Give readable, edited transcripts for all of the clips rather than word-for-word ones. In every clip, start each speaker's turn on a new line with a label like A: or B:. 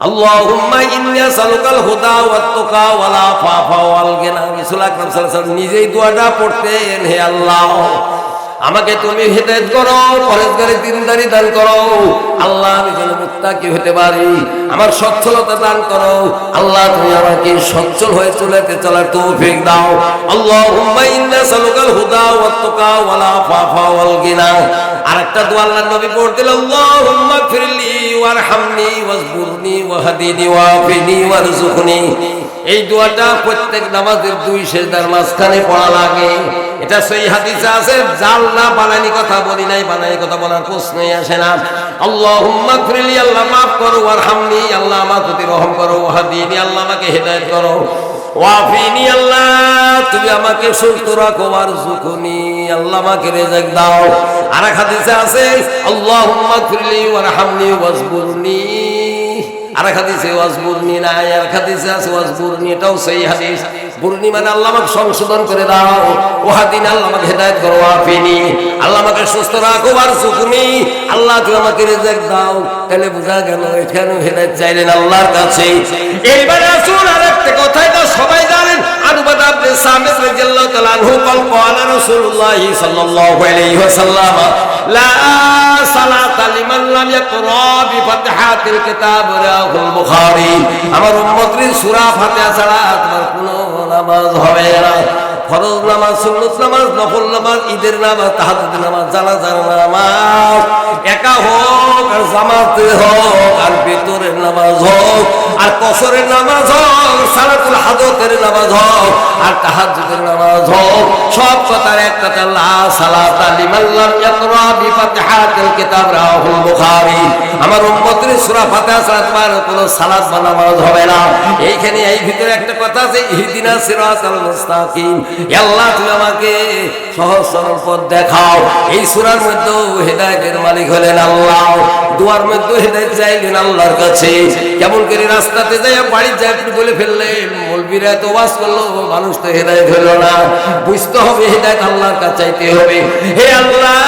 A: আল্লাহুম্মা ইন্নী আসালুকাল হুদা ওয়াত তুকা ওয়াল আফাফা ওয়াল গিনা। রাসূল আকরাম সাল্লাল্লাহু আলাইহি ওয়াসাল্লাম নিজেই দোয়াটা পড়তেন, হে আল্লাহ আমাকে তুমি হেদায়েত করো, পরেজগারি দিনদারি দান করো। আল্লাহ আমি যেন মুত্তাকি হতে পারি, আমার সচ্ছলতা দান করো। আল্লাহ তুমি আমাকে সচ্ছল হয়ে চলার তৌফিক দাও। আল্লাহুম্মা ইন্নী আসালুকাল হুদা ওয়াত তুকা ওয়াল আফাফা ওয়াল গিনা। আরেকটা দোয়া আল্লাহর নবী পড়তেন, আল্লাহুম্মা গফিরলি ওয়ারহামনি ওয়াজবুরনি ওয়াহদিনি ওয়াআফিনি ওয়ারযুকনি। এই দোয়াটা প্রত্যেক নামাজের দুই সিজদার মাঝখানে পড়া লাগে। এটা সহিহ হাদিসে আছে। জাল না বানানি কথা বলি নাই, বানানি কথা বলার প্রশ্নই আসে না। আল্লাহুম্মা গফিরলি, আল্লাহ মাফ করো, ওয়ারহামনি, আল্লাহ আমার প্রতি রহম করো, ওয়াহদিনি, আল্লাহ আমাকে হেদায়েত করো, ওয়াফিনি, আল্লাহ তুমি আমাকে সুস্থ রাখো, ওয়ারযুকনি, আল্লাহ আমাকে রিজিক দাও। আর এক হাদিসে আছে আল্লাহুম্মা গফিরলি ওয়ারহামনি ওয়াজবুরনি। আর এক হাদিসে ওয়াজবুরনি না, আর এক হাদিসে আছে ওয়াজবুরনি, এটাও সহিহ হাদিস। বুরনি মানে আল্লাহ আমাকে সংশোধন করে দাও, ওয়াহদিনি, আল্লাহ আমাকে হেদায়েত করো, ওয়াফিনি, আল্লাহ আমাকে সুস্থ রাখো, ওয়ারযুকনি, আল্লাহ তুমি আমাকে রিজিক দাও। তাহলে বোঝা গেল এখানেও হেদায়েত চাইলেন আল্লাহর কাছে। এইবার আসুন আরেকটা কথা, এটা সবাই জানেন। আনুবাদা ইবনে সামিত রাদিয়াল্লাহু তাআলা আনহু ক্বালা রাসূলুল্লাহ সাল্লাল্লাহু আলাইহি ওয়াসাল্লাম লা সালাতা লিমান লাম ইয়াকরা বিফাতিহাতিল কিতাব, রাওয়াহুল বুখারী। আমার উম্মতের সূরা ফাতিহা ছাড়া তোমার কোনো নামাজ হবে না। ফরজ নামাজ, সুন্নত নামাজ, নফল নামাজ, ঈদের নামাজ, তাহাজ্জুদের নামাজ, জানাজার নামাজ, একা হোক আর জামাতে হোক, আর ভিতরের নামাজ হোক আর কসরের নামাজ হোক, সালাতুল হাজতের নামাজ হোক আর তাহাজ্জুদের নামাজ হোক, সব কথার এক কথা, লা সালাতা লিমান লাম ইয়াকরা বিফাতিহাতিল কিতাব, রাওয়াহুল বুখারী। আমার উম্মতের সূরা ফাতিহা ছাড়া তোমার কোনো সালাত বা নামাজ হবে না। এইখানে এই ভিতরে একটা কথা আছে, ইহদিনাস সিরাতাল মুস্তাকিম, আল্লাহ তুমি আমাকে সহজ সরল পথ দেখাও। এই সূরার মধ্যে হেদায়েতের মালিক হলেন আল্লাহ, দুয়ার মধ্যে হেদায়েত চাইলেন আল্লাহর কাছে। কেমন করে রাস্তাতে যাই বাড়ির যাই আপনি বলে ফেললেন, মৌলবীরা তো ওয়াজ করলো, মানুষ তো হেদায়েত হলো না। বুঝতে হবে হেদায়েত আল্লাহর কাছে চাইতে হবে। হে আল্লাহ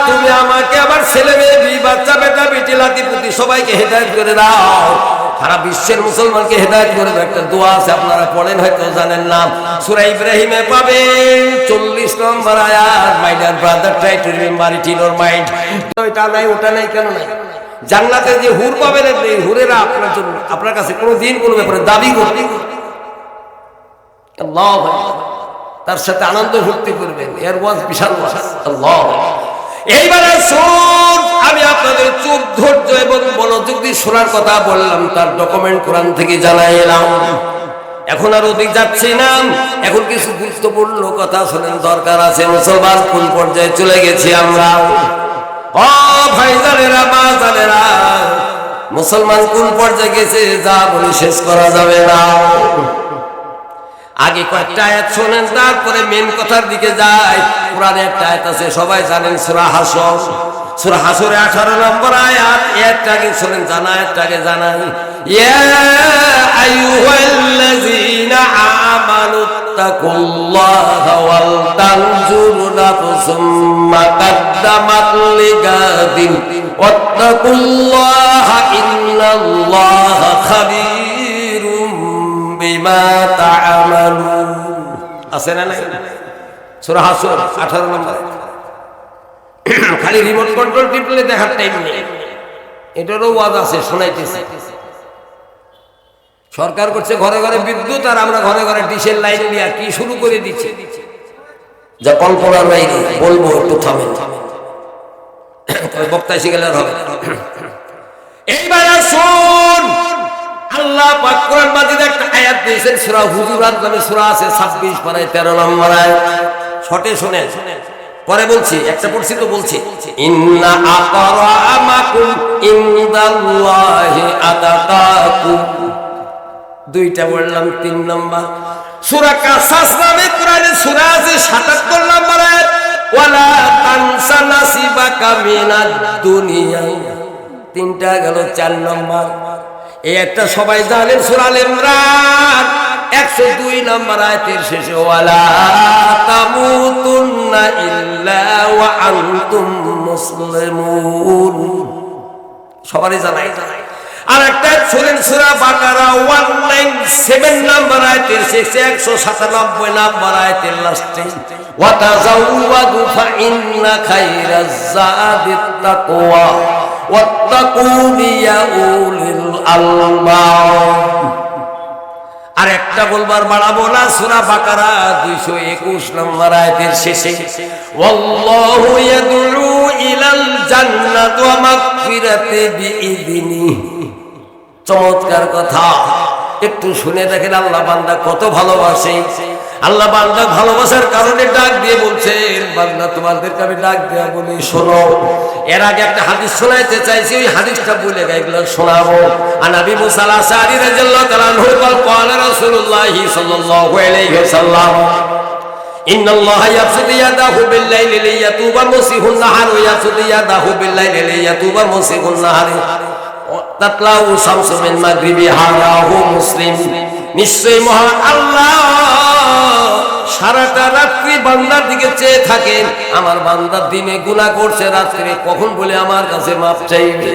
A: তুমি আমাকে, আমার ছেলে মেয়ে, বিবি বাচ্চা, বেটা বেটি, লাতি পুতি সবাইকে হেদায়েত করে দাও। সারা বিশ্বের মুসলমানকে হেদায়েত করে দাও। একটা দোয়া আছে, আপনারা পড়েন হয়তো জানেন না, সূরা ইব্রাহিমে পাবেন 40 নম্বর আয়াত। My dear brother, try to remember it in your mind. ওটা নাই, ওটা নাই, কেন নাই? জান্নাতে যে হুর পাবেন, এই হুরেরা আপনার জন্য, আপনার কাছে কোনো দিন কোনো ব্যাপারে দাবি করবে, আল্লাহ তার সাথে আনন্দ ভর্তি করবেন। এর ওয়াজ বিশাল ওয়াজ, আল্লাহ। এইবারে শুন, আমি আপনাদের চুপ, ধৈর্য এবং মনোযোগ দিয়ে শোনার কথা বললাম, তার ডকুমেন্ট কোরআন থেকে জানাই এলাম। এখন আর অধিক যাচ্ছি না, এখন কিছু গুরুত্বপূর্ণ কথা শোনেন, দরকার আছে। মুসলমান কোন পর্যায়ে চলে গেছি আমরা? ও ভাইজানেরা, মা জানেরা, মুসলমান কোন পর্যায়ে গেছে যা বলে শেষ করা যাবে না। আগে কয়েকটা আয়াত শোনেন, তারপরে মেন কথার দিকে যায়। কোরআনে একটা আয়াত আছে, সবাই জানেন, সূরা হাসর। সূরা হাসরে 18 নম্বর আয়াত। এরটা আগে শোনেন, জানা একটা আগে জানাই, ইয়া আইয়ুহাল্লাযীনা আমানু তাকুল্লাহা ওয়াল তানজুর নাফসুম মা কাদ্দামাত লিগাদিন ওয়াত্তাকুল্লাহা ইন্নাল্লাহা খাবীরুম বিমা তা'মালুন। আছে না নাই? সূরা হাসর 18 নম্বর। খালি রিমোট কন্ট্রোল টিপলে দেখার টাইম নেই, এটারও ওয়াজ আছে, শোনাইতেছে। সরকার করছে ঘরে ঘরে বিদ্যুৎ, আর আমরা ঘরে ঘরে ডিশের লাইন দিয়া কি শুরু করে দিচ্ছি, যা কল্পনার বাইরে। বলবো একটু থামেন, বক্তা এসে গেলে হবে। এইবার আসুন, আল্লাহ পাক কোরআন মাজিদে একটা আয়াত দিয়েছেন, সূরা হুজুরাত নামে সূরা আছে, 26 পারায় 13 নম্বর আয়াত। শর্টে শুনেন, পরে বলছি, একটা পড়ছি তো বলছি, ইন্না আকরামাকুম ইনদাল্লাহি আতাকাকুম। দুইটা বললাম, 3 নম্বর। সূরা কাসাস নামে কোরআনে সূরা আছে, 77 নম্বর আয়াত, ওয়ালা তানসা নাসিবাকা মিনাদ দুনিয়া। তিনটা গেল, 4 নম্বর। এই একটা সবাই জানেন, সূরা আল ইমরান 102 নম্বর আয়াতের শেষে, ওয়ালা তামুতুন্না ইল্লা ওয়া আনতুম মুসলিমুন। সবারই জানাই। আর একটা শুনেন সূরা বাকারা 197 নম্বর আয়াতের শেষে 197 নম্বর আয়াতের লাস্টে ওয়া তাযাওয়াদু ফা ইন্না খায়রাজ যাদিত তাকওয়া ওয়াত্তাকুনি ইয়া উলিল আলবাব। আর একটা বলবার বাড়াবো না, সূরা বাকারা 221 নম্বর আয়াতের শেষে ওয়াল্লাহু ইয়াদউ ইলাল জান্নাতি ওয়া মাগফিরাতি বিইذনিহি। চমৎকার কথা, একটু শুনে দেখেন আল্লাহ বান্দা কত ভালোবাসে। আল্লাহ বান্দা ভালোবাসার কারণে ডাক দিয়ে বলছেন, বান্দা তোমাদেরকে আমি ডাক দেয়া বলি শোনো। এর আগে একটা হাদিস শোনাইতে চাইছি, ওই হাদিসটা বলে এগুলো শোনাবো। আনাবি মুসা আল-আশআরী রাদিয়াল্লাহু তাআলা আনহু قال رسول الله صلى الله عليه وسلم إن الله يبسط يده بالليل ليتوب مسيء النهار ويبسط يده بالليل ليتوب مسيء النهار تطلع الشمس من مغربها رواه মুসলিম। নিশ্চয়ই মহান আল্লাহ সারাটা রাত্রি বান্দার দিকে চেয়ে থাকেন। আমার বান্দা দিনে গুনাহ করছে, রাত্রে কখন বলে আমার কাছে মাফ চাইবে।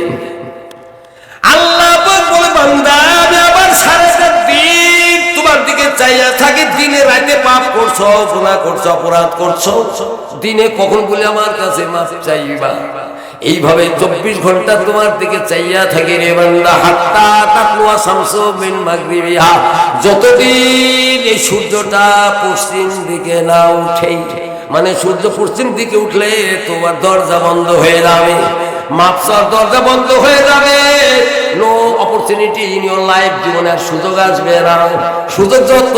A: আল্লাহ বলে বান্দা আমি আবার সারাটা দিন তোমার দিকে চাইয়া থাকি, দিনে রাতে পাপ করছো, গুনাহ করছো, অপরাধ করছো, দিনে কখন বলে আমার কাছে মাফ চাইবা। এইভাবে 24 ঘন্টা তোমার দিকে চাইয়া থাকি রে বান্দা। হাত্তা তাকওয়া শামসু মিন মাগরিবিহা, যতদিন এই সূর্যটা পশ্চিম দিকে না উঠে, মানে সূর্য পশ্চিম দিকে উঠলে তোমার দরজা বন্ধ হয়ে যাবে, মাপসার দরজা বন্ধ হয়ে যাবে। No opportunity in your life, জীবনে আর সুযোগ আসবে না। সুযোগ যত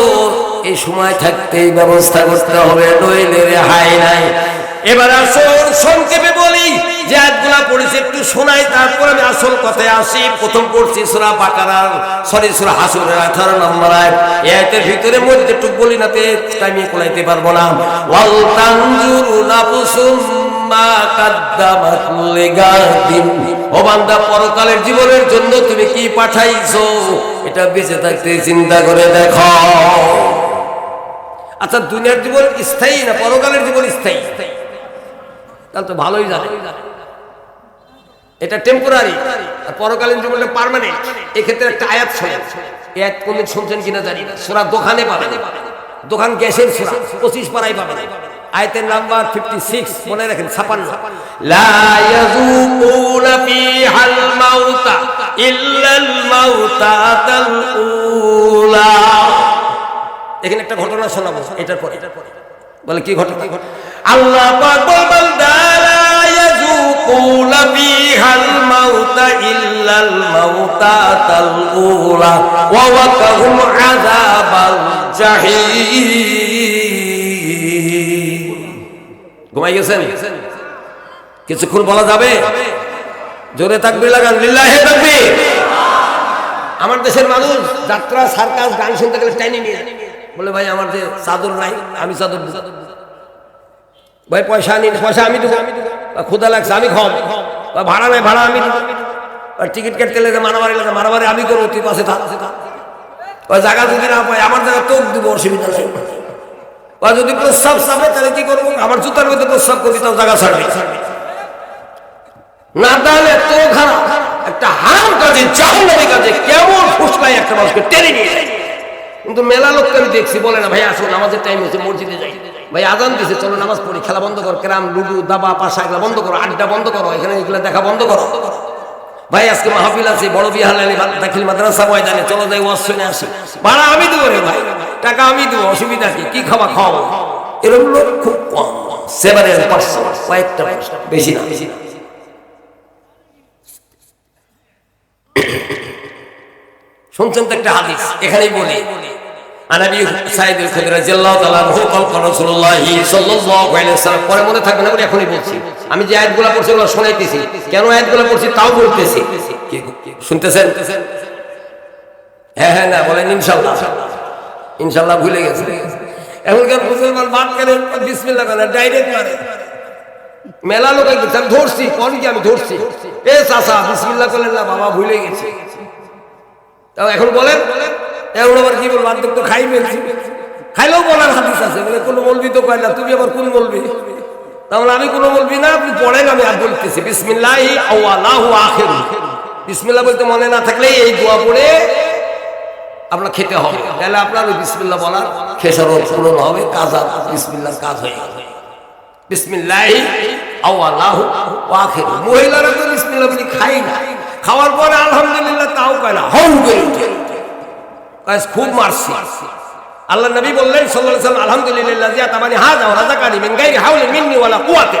A: এই সময় থাকতেই ব্যবস্থা করতে হবে, নইলে রেহাই নাই। এবার আসল সংক্ষেপে বলি, যে আয়াতগুলো পড়েছি একটু শোনাই, তারপর আমি আসল কথায় আসি। প্রথম পড়ছি সূরা বাকারার সূরা হাসরের 18 নম্বর আয়াত। এই আয়াতের ভিতরে মধ্যে টুক বলি না, তে টাইমে কোলাইতে পারবো না। ওয়াল তানজুরু নাফসুম মা কাদ্দামাত লিগাদিন, ও বান্দা পরকালের জীবনের জন্য তুমি কি পাঠাইছো এটা বেঁচে থাকতে চিন্তা করে দেখো। আচ্ছা, দুনিয়ার জীবন স্থায়ী না পরকালের জীবন স্থায়ী? তাহলে তো ভালোই জানে এটা টেম্পোরারি, আর পরকালীন জীবনটা পার্মানেন্ট। এক্ষেত্রে একটা আয়াত শোনেন, এই আয়াত কোনদিন শুনছেন কিনা জানি না। সূরা দোকানে পাবেন, দোকান গ্যাসের সূরা 25 পারায় পাবেন। আয়াতের নাম্বার 56, মনে রাখেন 56। লা ইয়াযুকুনা ফিহাল মাউতা ইল্লাল মাউতাতাল উলা। এখানে একটা ঘটনা শোনাবো এটার পরে। বলে কি ঘটনা? আল্লাহ পাক বলেন লা ইয়াযুকুনা ফিহাল মাউতা ইল্লাল মাউতাতাল উলা ওয়া ওয়াকাহুম আযাবাল জাহিম। ঘুমাই গেছেন? কিছুক্ষণ বলা যাবে? জোরে তাকবীর লাগান, লিল্লাহি তাকবীর। আমার দেশের মানুষ যাত্রা, সার্কাস, গান শুনতে গেলে টাইনি নিয়ে বলে ভাই আমার যে চাদর নাই, আমি চাদর দেব। ভাই পয়সা নিন, পয়সা আমি দেবো। ক্ষুধা লাগছে আমি খাওয়াবো। ভাড়া নাই, ভাড়া আমি দেবো। আর টিকিট কাটতে লেগে মারামারি লাগে, মারামারি আমি করবো, তুই পাশে থাক। ওই জায়গা যদি না পাই আমার জায়গা তোক দেবো, অসুবিধা নেই। বা যদি প্রস্রাব চাপে তাহলে কি করবো? আমার জুতার মধ্যে প্রস্রাব করবি, তাও জায়গা ছাড়বি না। তাহলে তো খারাপ একটা হারাম কাজে, জাহান্নামী কাজে কেমন ফুসলাই একটা মানুষকে টেনে নিয়ে যায়। কিন্তু মেলা লোককে আমি দেখছি, বলে না ভাই আসুন নামাজের টাইম হচ্ছে, মসজিদে যাই। ভাই আজান দিছে, চলো নামাজ পড়ি। খেলা বন্ধ করো, ক্যারাম, লুডু, দাবা, পাশা এগুলো বন্ধ করো, আড্ডা বন্ধ করো, এখানে এগুলো দেখা বন্ধ করো। ভাই আজকে মাহফিল আছে বড় বিহালালি দাখিল মাদ্রাসা ময়দানে, চলো যাই ওয়াজ শুনে আসি। ভাড়া আমি দেবো রে ভাই, টাকা আমি দেবো, অসুবিধা কি? কি খাওয়া খাওয়াবো। এরকম লোক খুব কম, 7% কয়েকটা, বেশি না। শুনছেন তো একটা হাদিস, এখানেই বলি। আনাবি সাইদ আল-খুদরি রাদিয়াল্লাহু তাআলা আনহু قال রাসূলুল্লাহ সাল্লাল্লাহু আলাইহি ওয়াসাল্লাম, পরে মনে থাকবে না বলে এখনই বলছি। আমি যে আয়াতগুলো পড়ছি ওগুলো শোনাইতেছি, কেন আয়াতগুলো পড়ছি তাও বলতেছি। শুনতেছেন? হ্যাঁ হ্যাঁ না বলেন ইনশাআল্লাহ। ইনশাআল্লাহ ভুলে গেছে। এখনকার মুসলমান বাদ করে বিসমিল্লাহ করে ডাইরেক্ট মারে। মেলা লোক ধরছি, কোন কি আমি ধরছি, এ চাচা বিসমিল্লাহ করলেন না, বাবা ভুলে গেছে। তাও এখন বলেন, এখন আবার কি বলবো? তো খাই ফেলছি, খাইলেও বলার হাদিস আছে, বলে কোনো বলবি তো কয় না, তুমি আবার কোন বলবি? তাহলে আমি কোনো বলবি না, আপনি পড়েন, আমি আর বলতেছি বিসমিল্লাহি আওয়ালাহু আখিরু। বিসমিল্লাহ বলতে মনে না থাকলে এই দোয়া পড়ে আপনার খেতে হবে, তাহলে আপনার ওই বিসমিল্লাহ বলার খেসারত পূরণ হবে, কাজ বিসমিল্লাহর কাজ হয়ে যাবে। বিসমিল্লাহি আওয়ালাহু ওয়া আখিরু। মহিলারা তো বিসমিল্লাহ বলে খাই না, খাওয়ার পরে আলহামদুলিল্লাহ তাও কয় না, হউ করে উঠে খুব মারছি। আল্লাহ নবী বললেন সাল্লাল্লাহু আলাইহি ওয়াসাল্লাম, আলহামদুলিল্লাহ তাবানি হাযা ওয়া রাযাকানি মিন গায়রি হাওলিন মিন্নি ওয়ালা কুওয়াতি।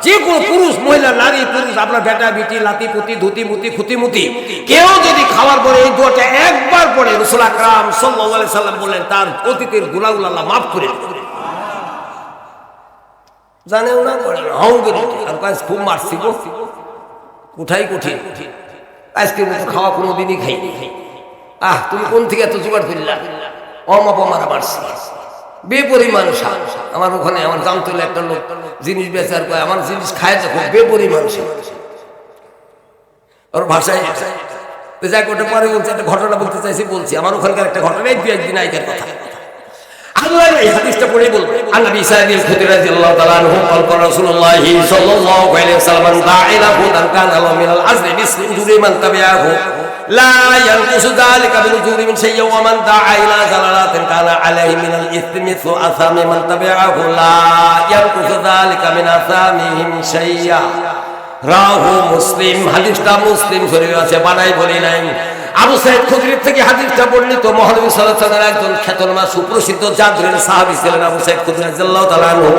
A: যে কোনো পুরুষ মহিলা নারী পুরুষ আপনার বেটা বেটি লাতি পুতি ধুতি মুতি খুতি মুতি কেউ যদি খাওয়ার পরে এই দোয়াটা একবার পড়ে রাসূল আকরাম সাল্লাল্লাহু আলাইহি ওয়াসাল্লাম বললেন তার অতীতের গুনাহগুলো আল্লাহ মাফ করে দেবেন। জানেও না করে হাউ করে আর কাজ খুব মারছি গো, উঠাই কঠিন। আজকে মতো খাওয়া কোনোদিনই খাইনি। তুমি কোন থেকে এত জোগাড় করলা? অমাপমারা মারছি বেপরিমাণ সার। আমার ওখানে আমার জানতে হলে একটা লোক জিনিস বেচার কয় আমার জিনিস খায় দেখো বেপরিমাণ ওর ভাষায় যাক ওটা পরে বলছে, একটা ঘটনা বলতে চাইছি বলছি। আমার ওখানকার একটা ঘটনা এই 2-1 দিন আগের কথা। আল্লাহ এই হাদিসটা পড়েই বলবো। আল্লাহ ইসাইল খুদরি রাদিয়াল্লাহু তাআলা আনহু قال رسول الله صلى الله عليه وسلم داعنا هدى كان له من العزل بسم الله من تبعه لا ينقص ذلك من اجور من شيء ومن دعا الى ضلالة كان عليه من الاثم مثل اثام من تبعه لا ينقص ذلك من اثامهم شيئا রাহু মুসলিম। হাদিসটা মুসলিম শরীফে আছে, বানাই বলি নাই। আবু সাঈদ খুদরির থেকে হাদিসটা বর্ণিত। মহানবী সাল্লাল্লাহু আলাইহি ওয়াসাল্লামের একজন খ্যাতনামা সুপ্রসিদ্ধ জাদরের সাহাবী ছিলেন আবু সাঈদ খুদরি রাদিয়াল্লাহু তাআলা আনহু।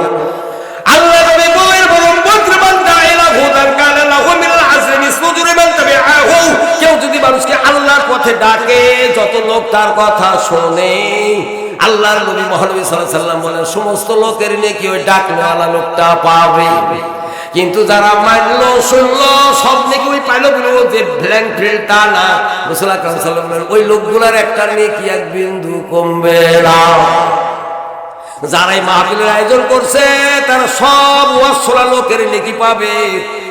A: আল্লাহ নবী বলেন বরং বর্তমান দায়রা হুদান কানা লাহু মিনাল আজরি মিসলু মান তাবিআহু। কেউ যদি মানুষকে আল্লাহর পথে ডাকে, যত লোক তার কথা শোনে, আল্লাহর নবী মহানবী সাল্লাল্লাহু আলাইহি ওয়াসাল্লাম বলেন সমস্ত লোকের নেকি ওই ডাকনেওয়ালা লোকটা পাবে। কিন্তু যারা মানলো শুনলো সব নাকি ওই পাইলো বলবো যে ব্ল্যাঙ্ক ফিল্ড তা না। রাসূল আকরাম সাল্লাল্লাহু আলাইহি ওয়াসাল্লাম ওই লোকগুলার একটা নেকি এক বিন্দু কমবে না। যারা এই মাহফিলের আয়োজন করছে তারা সব ওয়াজ শোনা লোকের নেকি পাবে,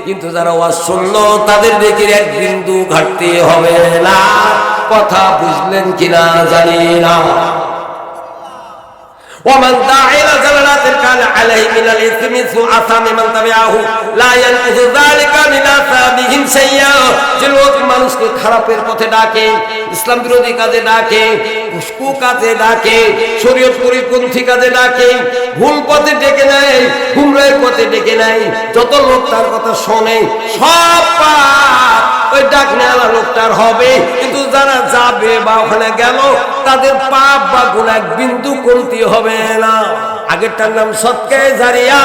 A: কিন্তু যারা ওয়াজ শুনলো তাদের নেকির এক বিন্দু ঘাটতি হবে না। কথা বুঝলেন কিনা জানি না। ومن دعا إلى ضلالة كان عليه من الإثم مثل آثام من تبعه لا ينقص ذلك من آثامهم شيئا। যে লোক মানুষকে খারাপের পথে ডাকে, ইসলাম বিরোধী কাজে ডাকে, কুস্কু কাজে ডাকে, শরীয়ত পরিপন্থী কাজে ডাকে, ভুল পথে ডেকে নেয়, গুমরাহের পথে ডেকে নেয়, যত লোক তার কথা শোনে সব পাপ ওই ডাকনেওয়ালা লোকটার হবে। কিন্তু যারা যাবে বা ওখানে গেল তাদের পাপ বা গুনাহ বিন্দু কমতি হবে না। আগেরটার নাম সদকায়ে জারিয়া,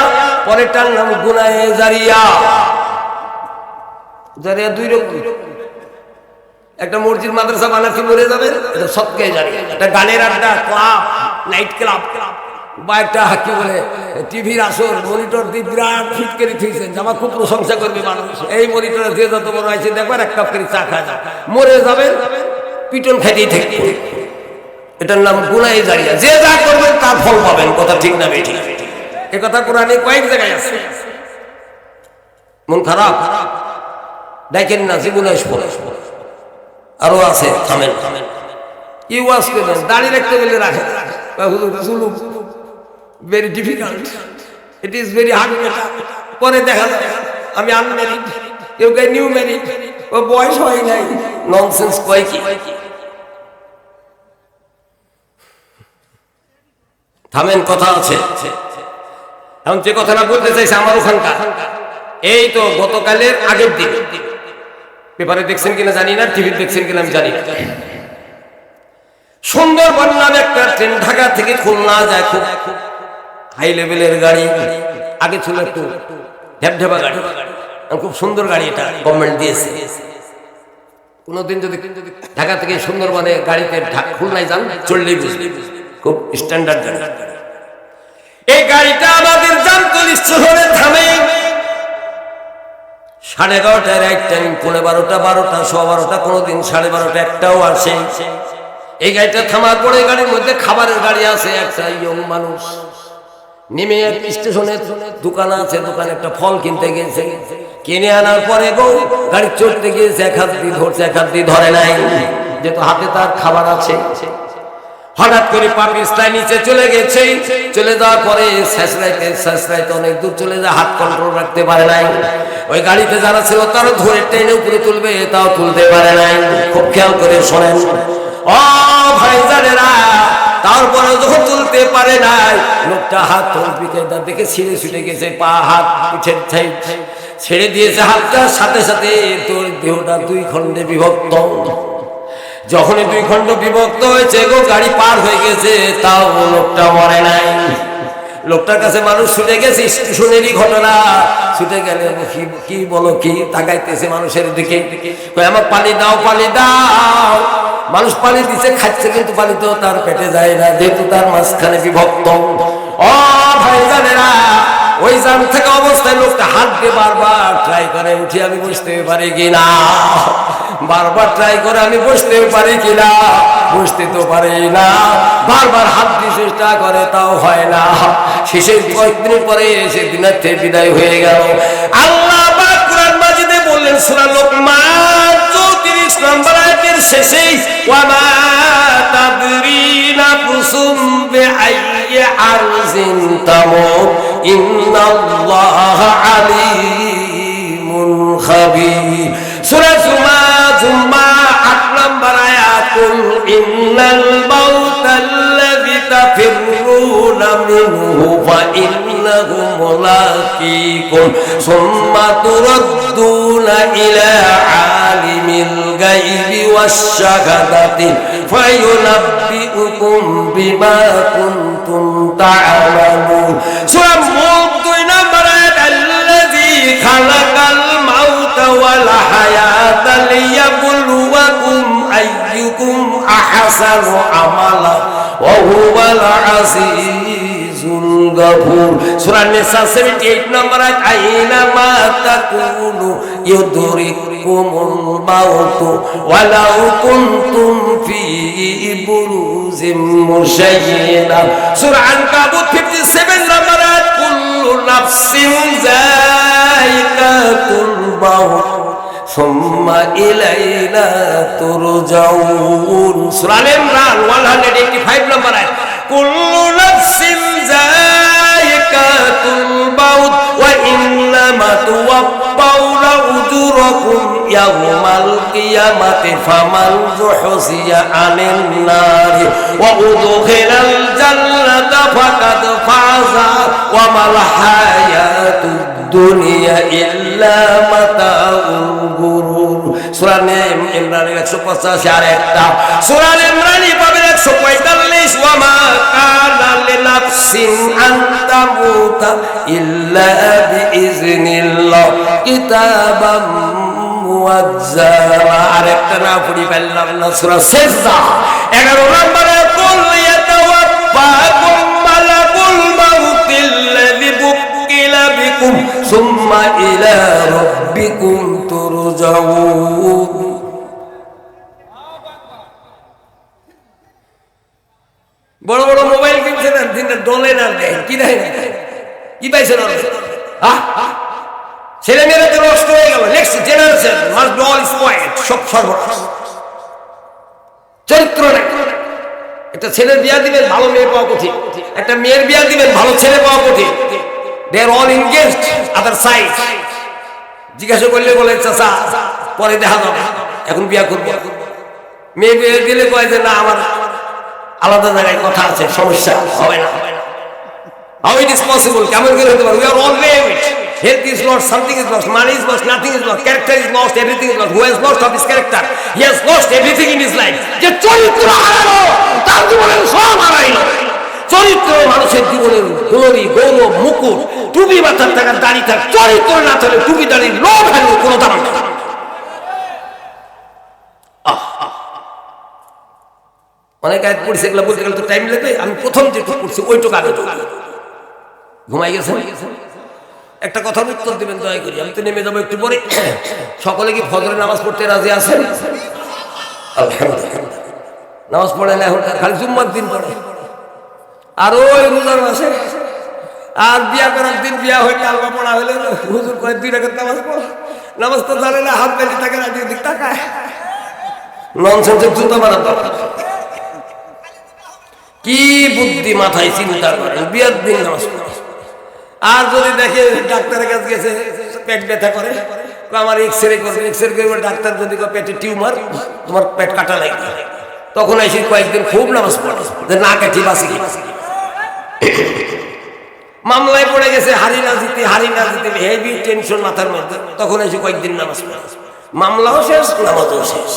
A: পরেরটার নাম গুনাহে জারিয়া। জারিয়া দুই রকম, একটা মসজিদ মাদ্রাসা বানাতে মরে যাবেন, এটা সদকায়ে জারিয়া। একটা গানের আড্ডা, ক্লাব, নাইট ক্লাব, বা একটা কি বলে টিভির আসর মনিটর দিয়ে বিরাট ফিট করে থুইছেন, জামা খুব প্রশংসা করবে মানুষ। এই মনিটরে যে যত বড় আছে দেখবেন এক কাপ করে চা খায়, মরে যাবেন পিটন খাইতেই থাকবে। এটার নাম গুনাহে জারিয়া। যে যা করবেন তার ফল পাবেন। কথা ঠিক না বেঠিক? এ কথা কোরআনে কয়েক জায়গায় আছে। মন খারাপ দেখেন না, জীবনে আরো আছে। থামেন কি ওয়াজ করবেন? দাঁড়িয়ে রাখতে গেলে রাখেন। Very difficult, it is very hard. পরে দেখা যায় আমি আনম্যারিড, কেউ কে নিউ ম্যারিড, ও বয়স হয় নাই, ননসেন্স কয় কি? থামেন, কথা আছে। এখন যে কথাটা বলতে চাইছে আমার ওখানকার, এই তো গতকালের আগের দিন পেপারে দেখছেন কিনা জানি না, টিভি দেখছেন কিনা আমি জানি না, সুন্দরবন নামে একটা ট্রেন ঢাকা থেকে খুলনা যায়, খুব হাই লেভেলের গাড়ি। আগে ছিল একটু ঢেপঢেপা গাড়ি, খুব সুন্দর গাড়ি, এটা গভর্নমেন্ট দিয়েছে। কোনোদিন যদি ঢাকা থেকে সুন্দরবনে গাড়িতে খুলনায় যান, চললেই বুঝলি খুব স্ট্যান্ডার্ড গাড়ি। এই গাড়িটা আমাদের জামতলী শহরে থামে 11:30 এক টাইম, 12:30, 12টা, 12:15, কোনোদিন 12:30, একটাও আসে। এই গাড়িটা থামার পরে গাড়ির মধ্যে খাবারের গাড়ি আছে। একটা ইয়ং মানুষ নেমে স্টেশনে দোকান আছে, দোকানে একটা ফল কিনতে গিয়েছে, কিনে আনার পরে গাড়ি চড়তে গিয়েছে, এক হাত দিয়ে ধরছে, এক হাত দিয়ে ধরে নাই, যেহেতু হাতে তার খাবার আছে। হঠাৎ করে পাকিস্তান নিচে চলে গেছে, চলে যাওয়ার পরে শেষরাইতে অনেক দূর চলে যায়, হাত কন্ট্রোল রাখতে পারে নাই। ওই গাড়িতে যারা ছিল তারা ধরে টেনে উপরে তুলবে, তাও তুলতে পারে নাই। খুব খেয়াল করে শোনেন ও ভাইজানেরা, তারপরে যখন তুলতে পারে নাই, লোকটা হাত দেখে ছিঁড়ে ছুটে গেছে, পা হাত পিঠের ছেড়ে দিয়েছে হাতটার সাথে সাথে তোর দেহটা দুই খণ্ডে বিভক্ত। যখনই দুই খণ্ড বিভক্ত হয়েছে গো, গাড়ি পার হয়ে গেছে, তাও লোকটা মরে নাই। লোকটার কাছে মানুষ ছুটে গেছে, স্টেশনেরই ঘটনা। ছুটে গেলে কি বলো কি, তাকাইতেছে মানুষের দিকে, আমার পানি দাও, পানি দাও। মানুষ পানি দিচ্ছে, খাচ্ছে, কিন্তু পানি তো তার পেটে যায় না, যেহেতু তার মাঝখানে বিভক্ত। ও ভাইজানেরা, ওই জাম থাকা অবস্থায় লোকটা হাত দিয়ে বারবার ট্রাই করে উঠে আমি বসতে পারি কিনা, বারবার ট্রাই করে আমি বসতে পারি কিনা, বসতে তো পারি না, বারবার হাত দিয়ে চেষ্টা করে, তাও হয় না। শেষে কয়েকদিন পরে সে দিনের থেকে বিদায় হয়ে গেল। আল্লাহ পাক কুরআন মাজিদে বললেন সূরা লোকমান 34 নম্বর আয়াতের শেষে, ওয়া মা তাদরি নাফসুম বিআইয়ি আরজিন তামুত ইন্নাল্লাহা আলিমুন খাবীর। সূরা জুমা 8 নম্বর আয়াত, কুল ইন্নাল মাউতাল্লাযী তাফিররুনা মিনহু ফাইন্নাহু মুলাকীকুম সুম্মা তুরাদ্দুনা ইলা আলিমিল গায়বি ওয়াশ শাহাদাতি ফায়ুনাব্বিউকুম বিমা কুনতুম তা'মালুন। সূরা মুলক 2 নম্বর আয়াত, আল্লাযী খালাকাল মাউতা ওয়াল হায়াতা লিয়াবলুয়াকুম আইয়ুকুম আহসানু আমালা ওয়া হুয়াল আজিজুল গাফুর। সূরা নিসা 78 নম্বর আয়াত, আইনা মা তাকুনু ইউদরিকুমুল মাউতু ওয়ালাউ কুনতুম ফি বুরুজিম মুশাইয়্যাদা। সূরা আনকাবুত 57 নম্বর আয়াত, কুল্লু নাফসিন যায়িকাতুল মাউত সুম্মা ইলাইনা তুরজাউন। সূরা আল ইমরান 185 নম্বর আয়াত, কুল্লু নাফসিন যায়িকাতুল মাউত ওয়া ইন্নামা তুওয়াফাউনা উজুরাকুম ইয়াওমাল কিয়ামাতি ফামান যুহজিয়া আনিন নারি ওয়া উদখিলাল জান্নাতা ফাকাদ ফাযা ওয়া মাল হায়াতুদ দুনিয়া ইল্লা মাতাউল গুরুর। সূরা ইমরানের 185 আর একটা সূরা ইমরান পাবেন 145, ওয়া মা কানা লিনাফসিন আন তামুতা ইল্লা বিইজনিল্লাহ কিতাবাম মুআজ্জালা। আর একটা না পড়ি পারলাম না, সূরা সিজদা 11 নম্বরে, কুল ইয়াতাওয়াফাকুম মালাকুল মাউতিল্লাযী বুকিলা বিকুম সুম্মা ইলা রাব্বিকুম তুরজাউন। বড় বড় মোবাইল কিনছে না, দিনটা ডলে না, কি দেয় না, কি পাইছে না, ছেলে মেয়েরা তো নষ্ট হয়ে গেল। Next generation must be all spoiled, সব সর্বনাশ, চরিত্র নেই। একটা ছেলের বিয়া দিবেন, ভালো মেয়ে পাওয়া কঠিন, একটা মেয়ের বিয়া দিবেন, ভালো ছেলে পাওয়া কঠিন। দে আর অল এনগেজড আদার সাইড। জিজ্ঞাসা করলে বলে চাচা পরে দেখা যাবে, এখন বিয়া করবো। মেয়ে বিয়ে দিলে কয় যে না, আমার আলাদা জায়গায় কথা আছে, সমস্যা হবে না। How it is possible? কেমন করে হতে পারে? We are all married. Health is lost, something is lost, money is lost, nothing is lost, character is lost, everything is lost. Who has lost of his character? He has lost everything in his life. যে চরিত্র হারালো, তার জীবনের সব হারাইলো। চরিত্র মানুষের জীবনের glory, গৌরব, মুকুট, টুপি মাথার থাকার, দাড়ি থাক, চরিত্র না থাকলে টুপি দাড়ির লোভ হারিয়ে কোনো দাম নেই। অনেক আয়াত পড়ছে, এগুলো বলতে গেলে তো টাইম লাগবে। আমি প্রথম যেটুকু পড়ছি ওইটুকু আগে ঘুমাই গেছে। একটা কথার উত্তর দিবেন দয়া করি, আমি তো নেমে যাবো একটু পরে। সকলে কি ফজরের নামাজ পড়তে রাজি আছেন? আলহামদুলিল্লাহ। নামাজ পড়ে না এখন, খালি জুম্মার দিন পড়ে, আর ওই রোজার মাসে, আর বিয়া করার দিন বিয়া হয়ে কালবা পড়া হলে হুজুর করে 2 রাকাত নামাজ পড়। নামাজ তো জানে না, হাত বেঁধে থাকে, রাজি দিক তাকায়, ননসেন্সের জুতা বানাতো। কি বুদ্ধি মাথায় চিন্তা করেন, বিয়ার দিন নামাজ পড়ে। আর যদি দেখে ডাক্তারের কাছে গেছে, পেট ব্যথা করে, আমার এক্সরে করবে, এক্সরে করবে, ডাক্তার যদি পেটে টিউমার, তোমার পেট কাটা লাগবে, তখন এসে কয়েকদিন খুব নামাজ পড়ে যে না কাটি বাঁচি। মামলায় পড়ে গেছে, হারি না জিতে হেভি টেনশন মাথার মধ্যে, তখন এসে কয়েকদিন নামাজ পড়ে। মামলাও শেষ, নামাজও শেষ।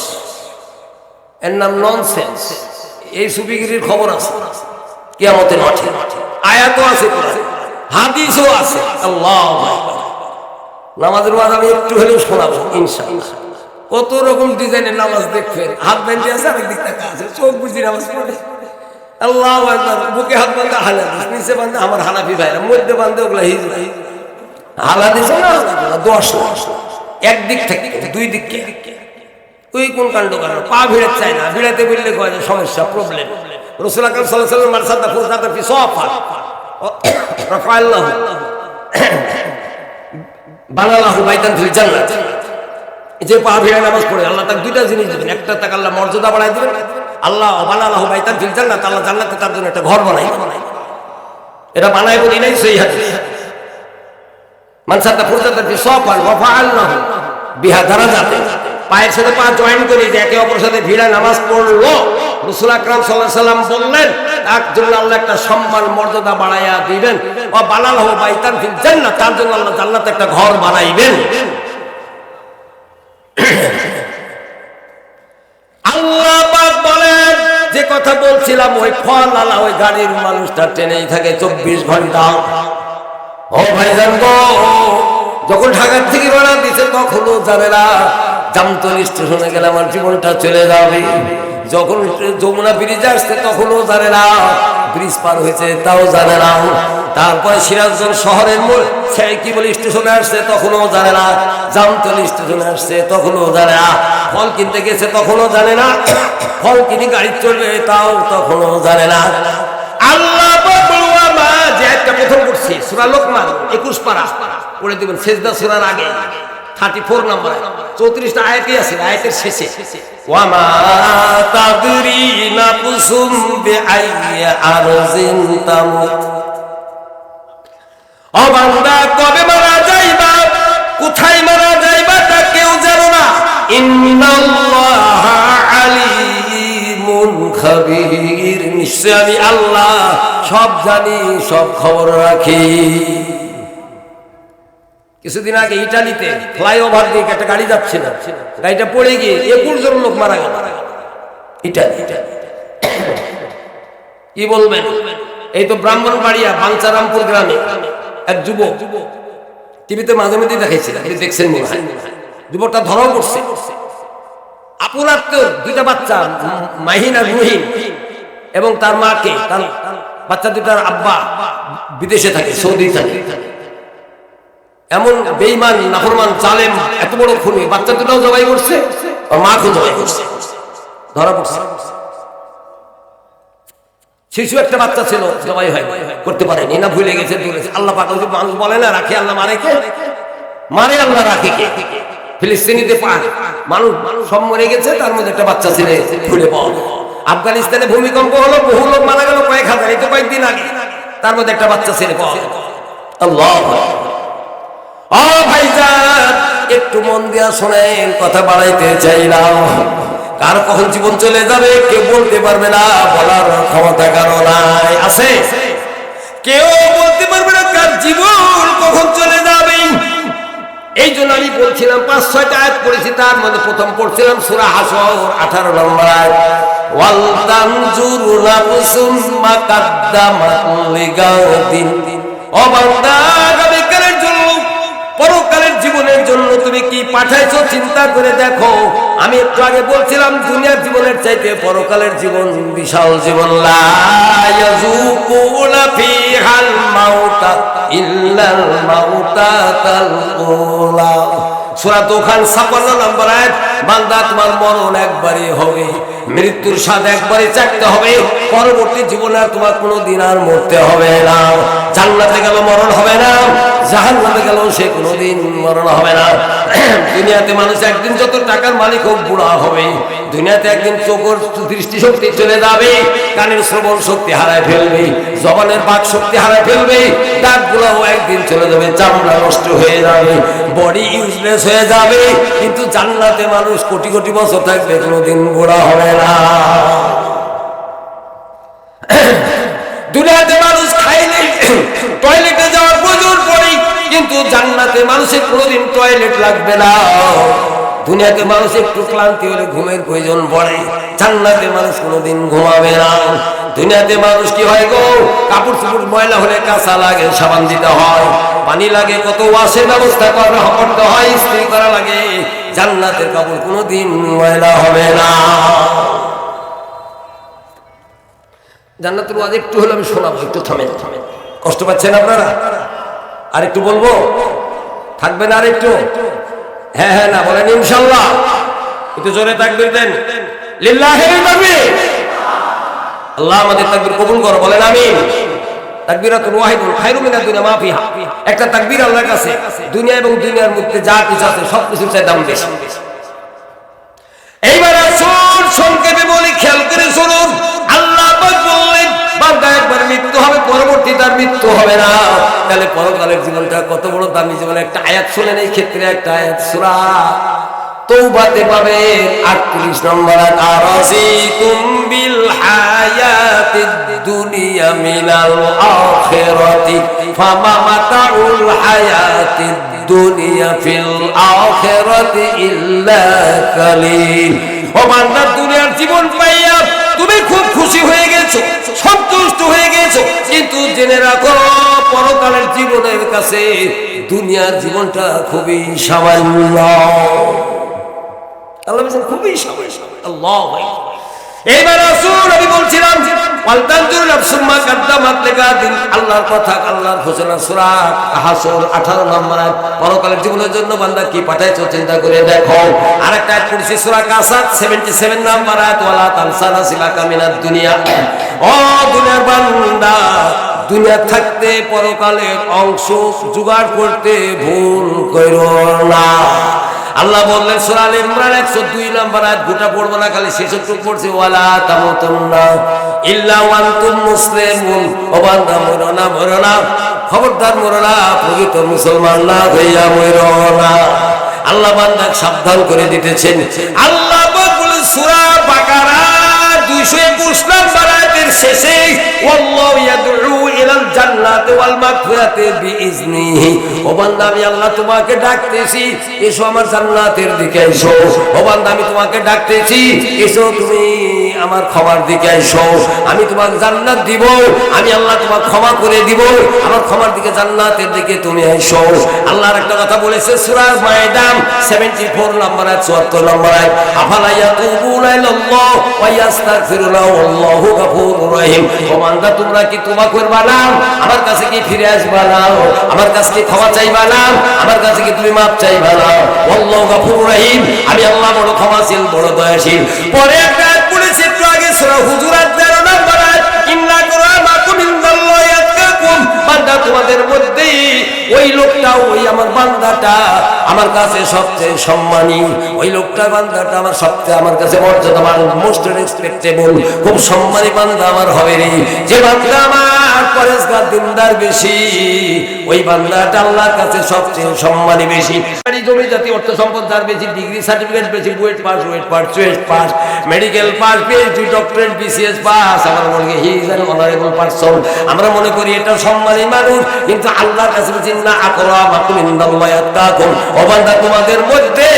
A: এর নাম ননসেন্স। এই সুফিগিরির খবর আছে কিয়ামতের মাঠে, আয়াতও আছে, হাদিসও আছে। আল্লাহু আকবার। নামাজের ওয়াজ আমি একটু হলেও শোনাবো ইনশাআল্লাহ। কত রকম ডিজাইনের নামাজ দেখবেন, হাত বেঁধে আছে, আরেক দিক থেকে আছে, চোখ বুঝি নামাজ পড়ে। আল্লাহু আকবার। বুকে হাত বাঁধে হানাফি, নিচে বাঁধে আমার হানাফি ভাইরা, মধ্যে বাঁধে ওগুলা হিজড়া। হালা দিছে না 10 একদিক থেকে, দুই দিককে তুই কোন কাণ্ড করেন, পা ভিড়াতে চায় না, ভিড়াতে ভিড়লে কয় সমস্যা, প্রবলেম। রাসূল আকরাম সাল্লাল্লাহু আলাইহি ওয়াসাল্লাম মারসাদা ফুরসাতা ফি সাফা রাফাআল্লাহু বানালাহু বাইতান ফিল জান্নাত। যে পা ভিড়ে নামাজ পড়ে আল্লাহ তাকে দুইটা জিনিস দিবেন, একটা তাকে আল্লাহ মর্যাদা বাড়ায় দিবেন, আল্লাহ বানালাহু বাইতান ফিল জান্নাত, আল্লাহ জান্নাতে তার জন্য একটা ঘর বানাই। এটা বানায় বলি নাই, সেই হাদিস। মারসাদা ফুরসাতা ফি সাফা রাফাআল্লাহু বিহা দারাজাতে, পায়ের সাথে পা জয়েন করে যে একে অপরের সাথে ভিড়া নামাজ পড়লো, রাসূল আকরাম সাল্লাল্লাহু আলাইহি সাল্লাম বললেন তার জন্য আল্লাহ একটা সম্মান মর্যাদা বাড়ায়া দিবেন। ও বানালাহু বাইতান ফিল জান্নাত, তার জন্য আল্লাহ জান্নাতে একটা ঘর বানাইবেন। আল্লাহ পাক বলেন, যে কথা বলছিলাম ওই ফল আলা ওই গাড়ির মানুষটা ট্রেনেই থাকে 24 ঘন্টা। ও ভাইজান গো, যখন ঢাকা থেকে রওনা দিছে তখনও জানে না জামতলী স্টেশনে গেলে আমার জীবনটা চলে যাবে। যখন যমুনা ব্রিজে আসছে তখনও জানে না ব্রিজ পার হয়েছে, তাও জানে না। তারপরে সিরাজগঞ্জ শহরের মোড় কি বলে স্টেশনে আসছে তখনও জানে না, জামতলী স্টেশনে আসছে তখনও জানে না, ফল কিনতে গেছে তখনও জানে না, ফল কিনে গাড়ি চলবে তাও তখনও জানে না। আল্লাহ যে একটা প্রথম করছি সূরা লোকমান 21 পারা পড়ে দিবেন, সেজদা সূরার আগে 34 নম্বর 34টা আয়াতই আছে, আয়াতের শেষে ওয়ামা তাদরি নাফসুম বিআইয়ি আরজিন তামুত। ও বান্দা, কবে মারা যাইবা, কোথায় মারা যাইবা তা কেউ জানে না। ইন্নাল্লাহা আলিমুন খাবীর, নিশ্চয় আমি আল্লাহ সব জানি, সব খবর রাখি। কিছুদিন আগে ইটালিতে ফ্লাইওভার দিয়ে একটা গাড়ি যাচ্ছে না, গাড়িটা পড়ে গিয়ে 21 জন লোক মারা গেল। ইটালি কি বলবেন? এই তো ব্রাহ্মণবাড়িয়া বাঞ্চারামপুর গ্রামে এক যুবক, টিভিতে মাঝে মধ্যে দেখাইছিল, আপনি দেখছেন মনে হয়, যুবকটা ধরাও পড়ছে। আপনার তো দুইটা বাচ্চা, মাহিন আর রুহিন, এবং তার মাকে, তার বাচ্চা দুটার আব্বা বিদেশে থাকে, সৌদি থাকে। এমন বেঈমান, নাফরমান, জালেম, এত বড় খুনি, বাচ্চা দুটাও জবাই করছে, আর মাকেও জবাই করছে, ধরা পড়ছে। শিশু একটা বাচ্চা ছিল, জবাই হয় করতে পারেনি, না ভুলে গেছে, আল্লাহ পাক মানুষ বলে না রাখে আল্লাহ মারে কে, মারে আল্লাহ রাখে কে। ফিলিস্তিনিতে মানুষ সব মরে গেছে, তার মধ্যে একটা বাচ্চা ছিল ভুলে পাওয়া। আফগানিস্তানে ভূমিকম্প হলো, বহু লোক মারা গেল, কয়েক হাজার, এই তো কয়েকদিন আগে, তার মধ্যে একটা বাচ্চা ছেলে পাওয়া। আল্লাহ, ও ভাইজান একটু মন দিয়া শোনেন, কথা বাড়াইতে চাই না। কার কখন জীবন চলে যাবে কেউ বলতে পারবে না, বলার ক্ষমতা কারো নাই, আছে কেউ বলতে পারবে না কার জীবন কখন চলে যাবে। এই জন্য আমি বলছিলাম 5-6টা আয়াত পড়েছি, তার মধ্যে প্রথম পড়ছিলাম সূরা হাসর 18 নম্বর আয়াত, ওয়াল তানজুরু নাফসুম মা কাদ্দামাত লিগাদিন। ও বান্দা, আগামীকালের জন্য, পরকালের জীবনের জন্য তুমি কি পাঠাইছো চিন্তা করে দেখো। আমি একটু আগে বলছিলাম দুনিয়ার জীবনের চাইতে পরকালের জীবন বিশাল জীবন। লা ইয়াযুকুনা ফিহাল মাউতা ইল্লাল মাউতাতাল উলা। সূরা দুখান 56 নম্বর আয়াত, বান্দা তোমার মরণ একবারই হবে, মৃত্যুর স্বাদ একবারই চাখতে হবে, পরবর্তী জীবনে আর তোমার কোনোদিন আর মরতে হবে না। জান্নাতে গেল মরণ হবে না, জাহান্নামে গেল সে কোনোদিন মরণ হবে না। দুনিয়াতে মানুষ একদিন যত টাকার মালিক হোক বুড়া হবে, দুনিয়াতে একদিন চোখের দৃষ্টিশক্তি চলে যাবে, কানের শ্রবণ শক্তি হারায় ফেলবে, জবানের বাক শক্তি হারায় ফেলবে, দাঁতগুলোও একদিন চলে যাবে, চামড়া নষ্ট হয়ে যাবে, বডি ইউজলেস হয়ে যাবে। কিন্তু জান্নাতে মানুষ কোটি কোটি বছর থাকবে, কোনোদিন বুড়া হবে না। দুনিয়াতে মানুষ খাইলে টয়লেটে যাওয়ার প্রয়োজন পড়ে, কিন্তু জান্নাতে মানুষের কোনোদিন টয়লেট লাগবে না। দুনিয়াতে মানুষ একটু ক্লান্তি হলে ঘুমের প্রয়োজন পড়ে, জান্নাতে মানুষ কোনোদিন ঘুমাবে না। দুনিয়াতে মানুষ কি হয় গো, কাপড় চোপড় ময়লা হলে কাঁচা লাগে, সাবান দিতে হয়, পানি লাগে, কত ওয়াশের ব্যবস্থা করতে হয়, ইস্ত্রি করা লাগে। জান্নাতের কাপড় কোনোদিন ময়লা হবে না। জান্নাতের ওয়াজ একটু হলে আমি শোনাবো, একটু থামেন। কষ্ট পাচ্ছেন আপনারা? আর একটু বলবো? থাকবেন আর একটু? হ্যাঁ হ্যাঁ না বলেন ইনশাল্লাহ। একটু জোরে তাকবীর দেন, লিল্লাহি তাকবীর। আল্লাহ আমাদের তাকবীর কবুল করো, বলেন আমিন। তাকবীরাতুল ওয়াহিদুল খায়রু মিনাদ দুনিয়া মা ফিহা। একটা তাকবীর আল্লাহর কাছে দুনিয়া এবং দুনিয়ার মধ্যে যা কিছু আছে সব কিছুর চাইতে দাম বেশি। এইবার আসুন সংক্ষেপে বলি, খেয়াল করে শুনুন। আল্লাহ পাক বললেন বান্দা একবার মৃত্যু হবে, পরবর্তী তার মৃত্যু হবে না। তাহলে পরকালের জীবনটা কত বড় দামি জীবন। একটা আয়াত শুনেন, এই ক্ষেত্রে একটা আয়াত সূরা তওবাতে পাবেন 38 নম্বর আয়াত, আরাসিতুম বিল হায়াতিদ দুনিয়া মিনাল আখিরাতি ফামা মাতাউল হায়াতিদ দুনিয়া ফিল আখিরাতি ইল্লা কালিল। ও বান্দা, দুনিয়ার জীবন পাইয়া তুমি খুব খুশি হয়ে গেছো, সন্তুষ্ট হয়ে গেছো, কিন্তু জেনে রাখো পরকালের জীবনের কাছে দুনিয়ার জীবনটা খুবই সামান্য। আল্লাহ বলেন খুবই সামান্য। আল্লাহু আকবার। এইবার আসুন, আমি বলছিলাম ওয়ালতানজুর নাফসুম মা কাদ্দামাত লিগাদিন। আল্লাহর কথা, আল্লাহর ঘোষণা, সূরা হাসর 18 নম্বর আয়াত। পরকালের জীবনের জন্য বান্দা কি পাঠাইছো চিন্তা করে দেখো। আরেকটা আয়াত পড়ছি সূরা কাসাস 77 নম্বর আয়াত, ওয়ালা তানসা নাসিবাকা মিনাদ দুনিয়া। ও দুনিয়ার বান্দা, দুনিয়া থাকতে পরকালের অংশ জোগাড় করতে ভুল করো না। আল্লাহ বললেন সূরা আলে ইমরান 102 নম্বর আয়াত, গোটা পড়বো না, খালি শেষটুকু পড়ছি, ওয়ালা তামুতুন্না ইল্লা ওয়া আনতুম মুসলিমুন। ও বান্দা, মরো না, মরো না, খবরদার মরো না, প্রকৃত মুসলমান না হইয়া মরো না। আল্লাহ বান্দাকে সাবধান করে দিতেছেন। আল্লাহ বলেন সূরা বাকারা 221 নম্বর আয়াতের শেষে, ওয়াল্লাহু ইয়াদউ ইলাল জান্নাতি ওয়াল মাগফিরাতি বিইজনিহি। ও বান্দা, আমি আল্লাহ তোমাকে ডাকতেছি, এসো আমার জান্নাতের দিকে এসো। ও বান্দা, আমি তোমাকে ডাকতেছি, এসো তুমি আমার ক্ষমার দিকে এসো। আমি তোমাকে জান্নাত দিব, আমি আল্লাহ তোমাকে ক্ষমা করে দিব, আমার ক্ষমার দিকে, জান্নাতের দিকে তুমি এসো। আল্লাহর একটা কথা বলেছে সূরা মায়দা 74 নম্বর আয়াত, 74 নম্বর আয়াত, আফালা ইয়াতুবুনা ইলাল্লাহ ওয়া ইয়াস্তাগফিরুনা আল্লাহু গফুরুর রহিম। ও বান্দা, তোমরা কি তওবা করবা না? আমার কাছে কি ফিরে আসবা না? আমার কাছে কি ক্ষমা চাইবা না? আমার কাছে কি তুমি মাফ চাইবা না? আল্লাহু গফুরুর রহিম, আমি আল্লাহ বড় ক্ষমাশীল, বড় দয়াশীল। পরে একটা আয়াত পড়েছি একটু আগে সূরা হুজুরাত 13 নম্বর আয়াত, ইন্না কুরামাকুম ইনদাল্লাহি আতকাকুম। বান্দা, তোমাদের মধ্যে ওই লোকটা, ওই আমার বান্দাটা আমার কাছে সবচেয়ে সম্মানী, ওই লোকটা বান্দাটা আমার সবচেয়ে আমার কাছে মর্যাদাবান, মোস্ট রেসপেক্টেবল, খুব সম্মানী বান্দা আমার হবে রে। যে বান্দা আমার পরেজগার দিনদার বেশি, ওই বান্দাটা আল্লাহর কাছে সবচেয়ে সম্মানী বেশি। জমি জাতি অর্থ সম্পদ যার বেশি, ডিগ্রি সার্টিফিকেট বেশি, বুয়েট পাস, ওয়েট pass, CUET pass, medical pass, PhD, doctorate, BCS pass, আমরা মনে করি he is an honourable person, আমরা মনে করি এটা সম্মানী মানুষ। কিন্তু আল্লাহর কাছে চিন্তা আকরামাকুম ইনদাল্লাহি আতকাকুম। ও বান্দা, তোমাদের মধ্যে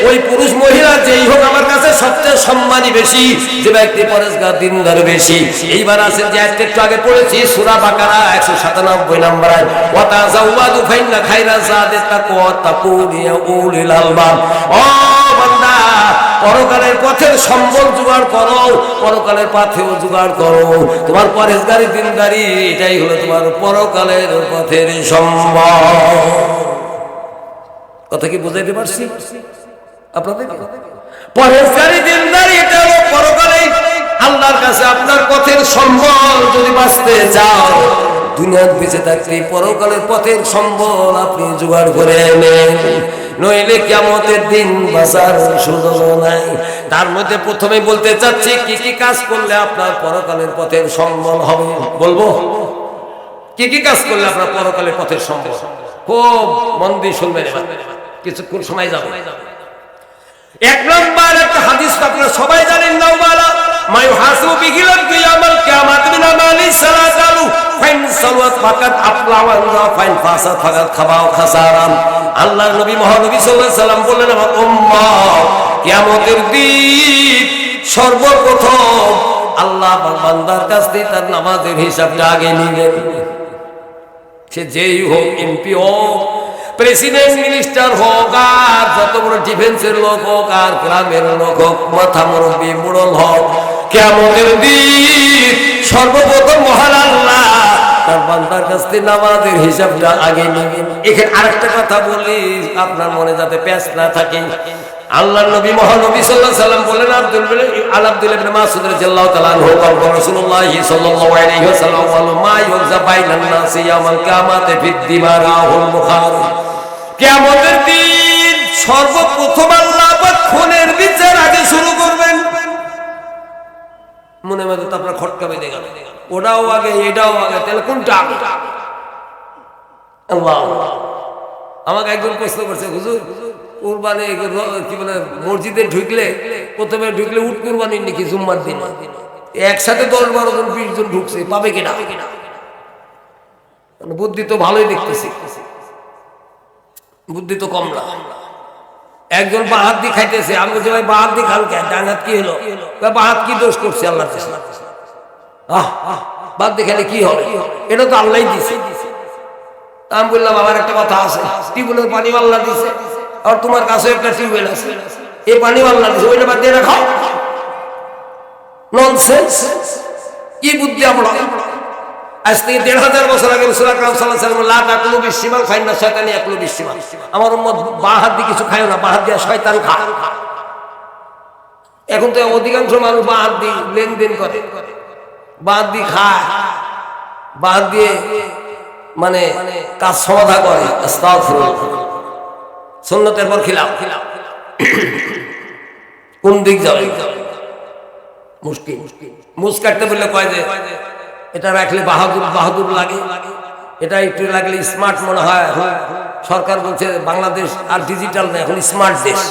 A: ওই পুরুষ মহিলা যেই হোক আমার কাছে সবচেয়ে সম্মানী বেশি, যে ব্যক্তি পরেজগার দিনদার বেশি। এইবার আছে যে আয়াতটা একটু আগে পড়েছি সূরা বাকারা 197 নম্বর আয়াত, ওয়া তাযাওয়াদু ফাইন্না খায়রা যাদিত তাকওয়া ওয়াত্তাকুন ইয়া উলিল আলবাব। ও বান্দা, পরকালের পথের সম্বল জোগাড় করো, পরকালের পথেও জোগাড় করো। তোমার পরেজগারি দিনদারি এটাই হলো তোমার পরকালের পথের সম্বল। কথা কি বুঝাইতে পারছি আপনাদের? পরেজগারি দিনদারি এটা হলো পরকালে আল্লাহর কাছে আপনার পথের সম্বল। যদি বাঁচতে চাও, দুনিয়ার বেঁচে থাকতে পরকালের পথের সম্বল আপনি জোগাড় করে নেন, নইলে কিয়ামতের দিন বাঁচার সুযোগ নাই। তার মধ্যে প্রথমে বলতে চাচ্ছি কি কি কাজ করলে আপনার পরকালের পথের সম্বল হবে। বলবো কি কি কাজ করলে আপনার পরকালের পথের সম্বল। খুব মন দিয়ে শুনবেন, কিছুক্ষণ সময় যাবে। এক নম্বর একটা হাদিস আপনারা সবাই জানেন, নাওবালা মাই হাসু বিহিলাল কিয়ামাল কিয়ামাত মিন আমালি সালাতালু ফাইন সালাত ফাকাত আফলা ওয়া ফাইন ফাসাদ ফাকাত খাবা ও খাসারাম। আল্লাহর নবী মহানবী সাল্লাল্লাহু আলাইহি সাল্লাম বললেন, আমার উম্মত কিয়ামতের দিন সর্বপ্রথম আল্লাহ বান্দার কাছ থেকে তার নামাজের হিসাবটা আগে নেবেন। সে যেই হোক, এমপি হোক, প্রেসিডেন্ট, মিনিস্টার হোক, আর যত বড় ডিফেন্সের লোক হোক, আর গ্রামের লোক হোক, মাথা মুরব্বী মুড়ল হোক, কিয়ামতের দিন সর্বপ্রথম মহান আল্লাহ তার বান্দার কাছ থেকে নামাজের হিসাবটা আগে নেবেন। এখানে আরেকটা কথা বলি, আপনার মনে যাতে প্যাঁচ না থাকে। আল্লাহর নবী মহানবী সাল্লাল্লাহু আলাইহি সাল্লাম বলেন, আব্দুল্লাহ ইবনে মাসউদ রাদিয়াল্লাহু তাআলা আনহু বলেন, রাসূলুল্লাহ সাল্লাল্লাহু আলাইহি ওয়াসাল্লাম বলেন, মা ইউযা বাইনান নাসি ইয়াউমাল কিয়ামাতি ফিদ-দিমা রাহুল বুখারী। কিয়ামতের দিন সর্বপ্রথম আল্লাহ পাক খুনের বিচার আগে শুরু করবেন। মনে মনে তো আপনার খটকা বেঁধে গেল, ওটাও আগে এটাও আগে, তাহলে কোনটা আগে? আল্লাহ। আমাকে একজন প্রশ্ন করছে, হুজুর কুরবানি কি বলে মসজিদে ঢুকলে প্রথমে ঢুকলে উট কুরবানি নাকি জুম্মার দিন একসাথে 10-12 জন 20 জন ঢুকছে, পাবে কিনা? বুদ্ধি তো ভালোই দেখতেছি, বুদ্ধি তো কম না। একজন বাহাত দিয়ে খাইতেছে, আমি বলছি ভাই বাহাত দিয়ে খান কে? ডান হাত কি হলো? বাহাত কি দোষ করছে আল্লাহ? বাদ দিয়ে খেলে কি হবে? এটা তো আল্লাহ দিছে। আমি বললাম আমার একটা কথা আছে, টিউবওয়েলের পানি আল্লাহ দিছে, আর তোমার কাছে একটা টিউবওয়েল আছে, এই পানি আল্লাহ দিছে, ওইটা বাদ দিয়ে রাখো। ননসেন্স, কি বুদ্ধি আমরা? আজ থেকে 1500 বছর আগে রাসূল আকরাম সাল্লাল্লাহু আলাইহি ওয়াসাল্লাম লা তাকুলু বিশিমাল ফাইন্না শায়তানি ইয়াকুলু বিশিমাল, আমার উম্মত বাঁ হাত দিয়ে কিছু খায় না, বাঁ হাত দিয়ে শয়তান খায়। এখন তো অধিকাংশ মানুষ বাঁ হাত দিয়ে লেনদেন করে, বাঁ হাত দিয়ে খায়, বাঁ হাত দিয়ে মানে কাজ সমাধা করে। আস্তাগফিরুল্লাহ। সুন্নতের পর খিলাফ, কোন দিক যাবে? মুশকিল। মুস কাটতে বললে কয় যে এটা রাখলে বাহাদুর বাহাদুর লাগে, এটা একটু লাগলে স্মার্ট মনে হয়। এখন সরকার বলছে বাংলাদেশ আর ডিজিটাল না, এখন স্মার্ট দেশ।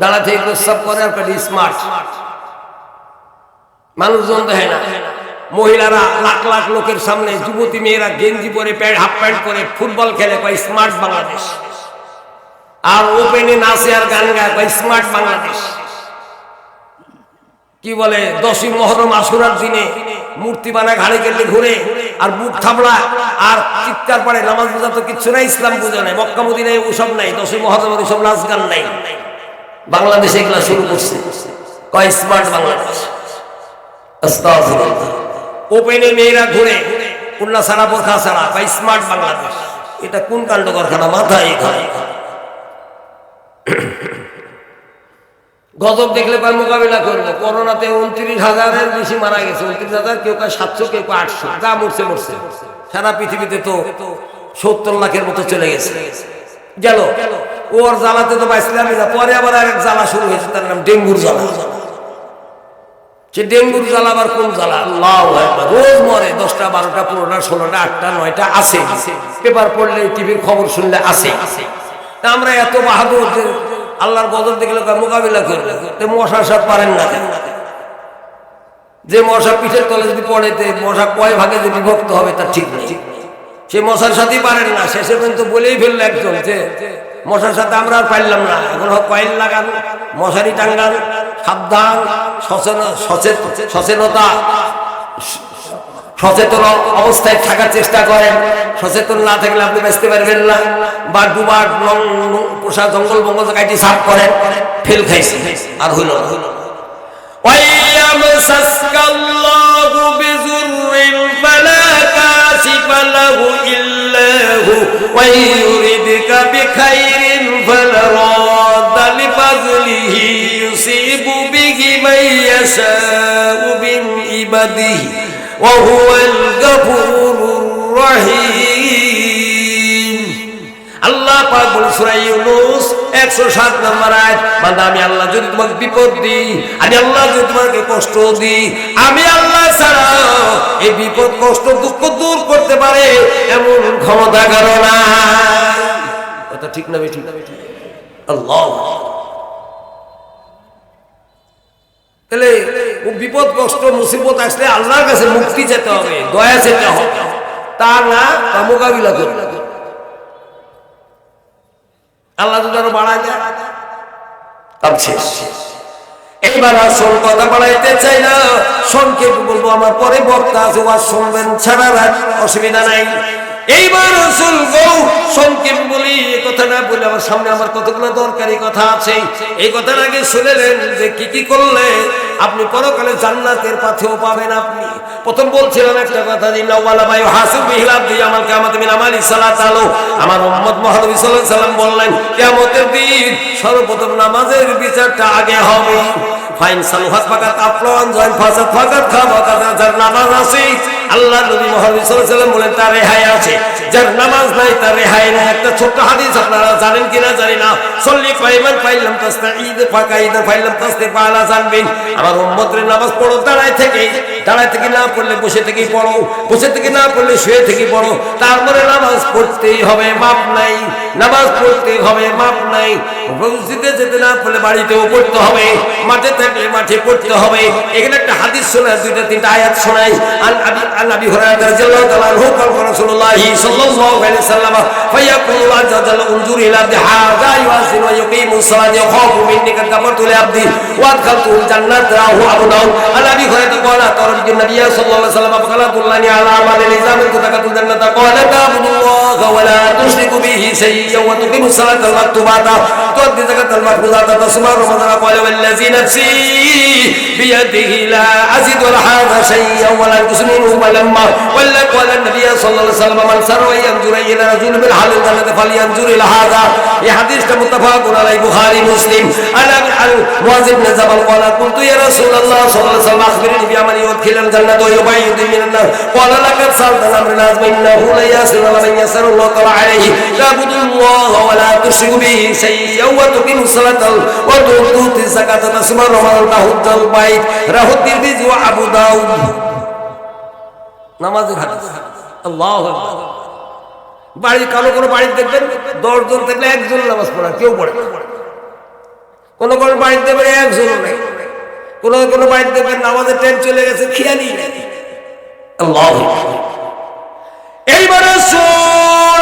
A: দাঁড়া থেকে প্রস্তাব করে আর স্মার্ট। মানুষজন দেখে না, মহিলারা লাখ লাখ লোকের সামনে, যুবতী মেয়েরা গেঞ্জি পরে হাফ প্যান্ট করে ফুটবল খেলে, কয় স্মার্ট বাংলাদেশ। আর ওপেনে নাচে আর গান গায়, কয় স্মার্ট বাংলাদেশ। কি বলে 10ই মুহররম আশুরার দিনে মূর্তি বানায় ঘাড়ে গেলে ঘুরে আর বুক থাবড়া আর চিৎকার পড়ে, নামাজ বোঝা তো কিচ্ছু নাই, ইসলাম বোঝা নাই, মক্কা মদিনায় ওসব নাই, 10ই মুহররমের ওসব নাচ গান নাই। বাংলাদেশে এগুলা শুরু করছে, কয় স্মার্ট বাংলাদেশ। আস্তাগফিরুল্লাহ। ওপেনে মেয়েরা ঘুরে উন্না সারা বোরখা সারা, কয় স্মার্ট বাংলাদেশ। এটা কোন কাণ্ড কারখানা? মাথায় খায়। গজব দেখলে কয় মোকাবিলা করবো। করোনাতে 29,000-এর বেশি মারা গেছে, 29,000, কেউ কয় 700, কেউ কয় 800, যা মরছে মরছে। সারা পৃথিবীতে তো 70 লাখের মতো চলে গেছে। গেল ওর জ্বালাতে তো বাঁচলামই না, পরে আবার আরেক জ্বালা শুরু হয়েছে, তার নাম ডেঙ্গুর জ্বালা। সে ডেঙ্গুর জ্বালা আবার কোন জ্বালা? আল্লাহু আকবার। রোজ মরে 10টা 12টা 15টা 16টা 8টা 9টা আছে, পেপার পড়লে টিভির খবর শুনলে আছে। আমরা এত বাহাদুর যে আল্লাহর গজব দেখলে মোকাবিলা করবে, মশার সাথে পারেন না। যে মশা পিঠের তলে যদি পড়ে, মশা কয় ভাগে যে বিভক্ত হবে তার ঠিক নেই। সে মশার সাথেই পারেন না, শেষে পর্যন্ত বলেই ফেললো একজন যে মশার সাথে আমরা আর পারলাম না, এখন কয়েল লাগান, মশারি টাঙ্গান, সাবধান, সচেতনতা, সচেতন অবস্থায় থাকার চেষ্টা করেন। সচেতন না থাকলে আপনি বাঁচতে পারবেন না। বা দুবার পোষা জঙ্গল বঙ্গল কাটি সাফ করেন, ফেল খাইছে আর হইল না। وهو الغفور রহিম। আল্লাহ পাক বলে সূরা ইউনূস 107 নম্বর আয়াত, বান্দা আমি আল্লাহ যদি তোমাকে বিপদ দিই, আমি আল্লাহ যদি তোমাকে কষ্ট দিই, আমি আল্লাহ ছাড়া এই বিপদ কষ্ট দুঃখ দূর করতে পারে এমন ক্ষমতা কারো নাই। কথা ঠিক না বেঠিক? আল্লাহ তাহলে বিপদ কষ্ট মুসিবত আসলে আল্লাহর কাছে মুক্তি যেতে হবে, দয়া যেতে হবে, তা না তা মোকাবিলা করবে। আল্লাহ যদি আরো বাড়ায় দেয় তার শেষ। এইবার আসল কথা বাড়াইতে চাই না, সংক্ষেপ বলবো, আমার পরে বক্তা আছে, ওয়াজ শুনবেন, ছাড়া অসুবিধা নাই। এইবার রাসূল গো সংক্ষেপ বলি, এই কথাটা বলে আমার সামনে আমার কতগুলো দরকারি কথা আছে। এই কথার আগে শুনেলেন যে কি কি করলে আপনি পরকালে জান্নাতের পাথেও পাবেন। আপনি প্রথম বলছিলাম একটা কথা, ইন্নাল্লাহা লা ইউহাসিবু বিল আবদি ইয়াওমাল কিয়ামাতি মিন আমালি সালাতাহু। আমার উম্মত মুহাম্মদ সাল্লাল্লাহু আলাইহি ওয়াসাল্লাম বললেন কিয়ামতের দিন সর্বপ্রথম নামাজের বিচারটা আগে হবে। ফাইন সালুহাত ফাকাত আফলান জয়েন ফাসাদ ফাকাত খাবা, যার নামাজ আছে আল্লাহ নবী মুহাম্মদ সাল্লাল্লাহু আলাইহি ওয়াসাল্লাম বলেন তার রেহাই আছে, যার নামাজ নাই তার রেহাই নাই। একটা ছোট্ট হাদিস আপনারা জানেন কিনা জানি না, সল্লি কাইমান ফাইলাম তাস্তাঈদ ফাকাইদ ফাইলাম তাস্তিফালা জানবেন। আমার উম্মতের নামাজ পড়ো দাঁড়ায় থেকে, দাঁড়ায় থেকে না পড়লে বসে থেকেই পড়ো, বসে থেকে না পড়লে শুয়ে থেকে পড়ো। তারপরে নামাজ পড়তেই হবে, মাপ নাই, নামাজ পড়তেই হবে, মাপ নাই। মসজিদে যেতে না পড়লে বাড়িতেও পড়তে হবে, মাঠে থাকলে মাঠে পড়তে হবে। এখানে একটা হাদিস শোনায়, দুইটা তিনটা আয়াত শোনাই। আন আবি হুরায়রা রাদিয়াল্লাহু তাআলা আনহু ক্বালা রাসূলুল্লাহ সাল্লাল্লাহু আলাইহি ওয়াসাল্লাম ফায়াকুলু আযza জাল্লা উনজুর ইলা আবদি হাযা ইউসিনু ওয়া ইয়াকিমু সালাতা ইয়াখাফু মিন্নি কাদ কাফারতু লি আবদি ওয়া আদখালতুল জান্নাত রাহু আবু দাউদ। আন আবি হুরায়রা ক্বালা তারাবিন নবী সাল্লাল্লাহু আলাইহি ওয়াসাল্লাম ফাকালাতুল্লাহি আলা আমালি নিজামিল কুতাকাতুল জান্নাত ক্বালা তা'বুদুল্লাহা ওয়া লা তুশরিকু বিহি শাইয়্যান ওয়া তুকিমু সালাতাল মাকতুবাতা তু'addi যাকাতাল মাফরুযাতা তাসুমা রমাদানা ক্বালা ওয়াল্লাযী নাফসি বিয়াদিহি লা আযিদু হাযা শাইয়্যান ওয়া লা তুসমিনু ওয়ালাম্মা ওয়াল্লা ক্বালা নবী সাল্লাল্লাহু আলাইহি ওয়াসাল্লাম মান সারা ইয়ানজুরু ইলা রাজুলিন মিন হালিল জান্নাতি ফালয়ানজুর ইলা হাযা। এই হাদিসটা মুত্তাফাকুন আলাইহি বুখারী মুসলিম। আল মুআয ইবনে জাবাল ক্বালা কুনতু ইয়া রাসূলুল্লাহ সাল্লাল্লাহু আলাইহি ওয়াসাল্লাম আখবিরনি বিআমালি ইউদখিলুল জান্নাত ওয়া ইউবাইয়িদু মিনান নার। ক্বালা লাকাদ সালতানা আমরান আযমান ইন্নাহু লা ইয়াসিরু মান ইয়াসারুল্লাহু তাআলা আলাইহি তা'বুদুল্লাহা ওয়া লা তুশরিকু বিহি শাইয়্যান ওয়া তুকিমু সালাতাল ওয়া তু'তি যাকাতা তাসুমা রমাদান তাহুজ্জাল বাইত রাহু তিরমিজি ওয়া আবু দাউদ। নামাজের হাদিস। আল্লাহু আকবার। বাড়ি কালো কোনো বাড়িতে দেখবেন 10 জন থাকলে একজন নামাজ পড়া, কেউ পড়ে। কোনো কোনো বাড়িতে দেখবেন একজনও নেই, কোনো কোনো বাড়িতে দেখবেন নামাজের টাইম চলে গেছে, খেয়ালই নেই। আল্লাহু আকবার। এইবারে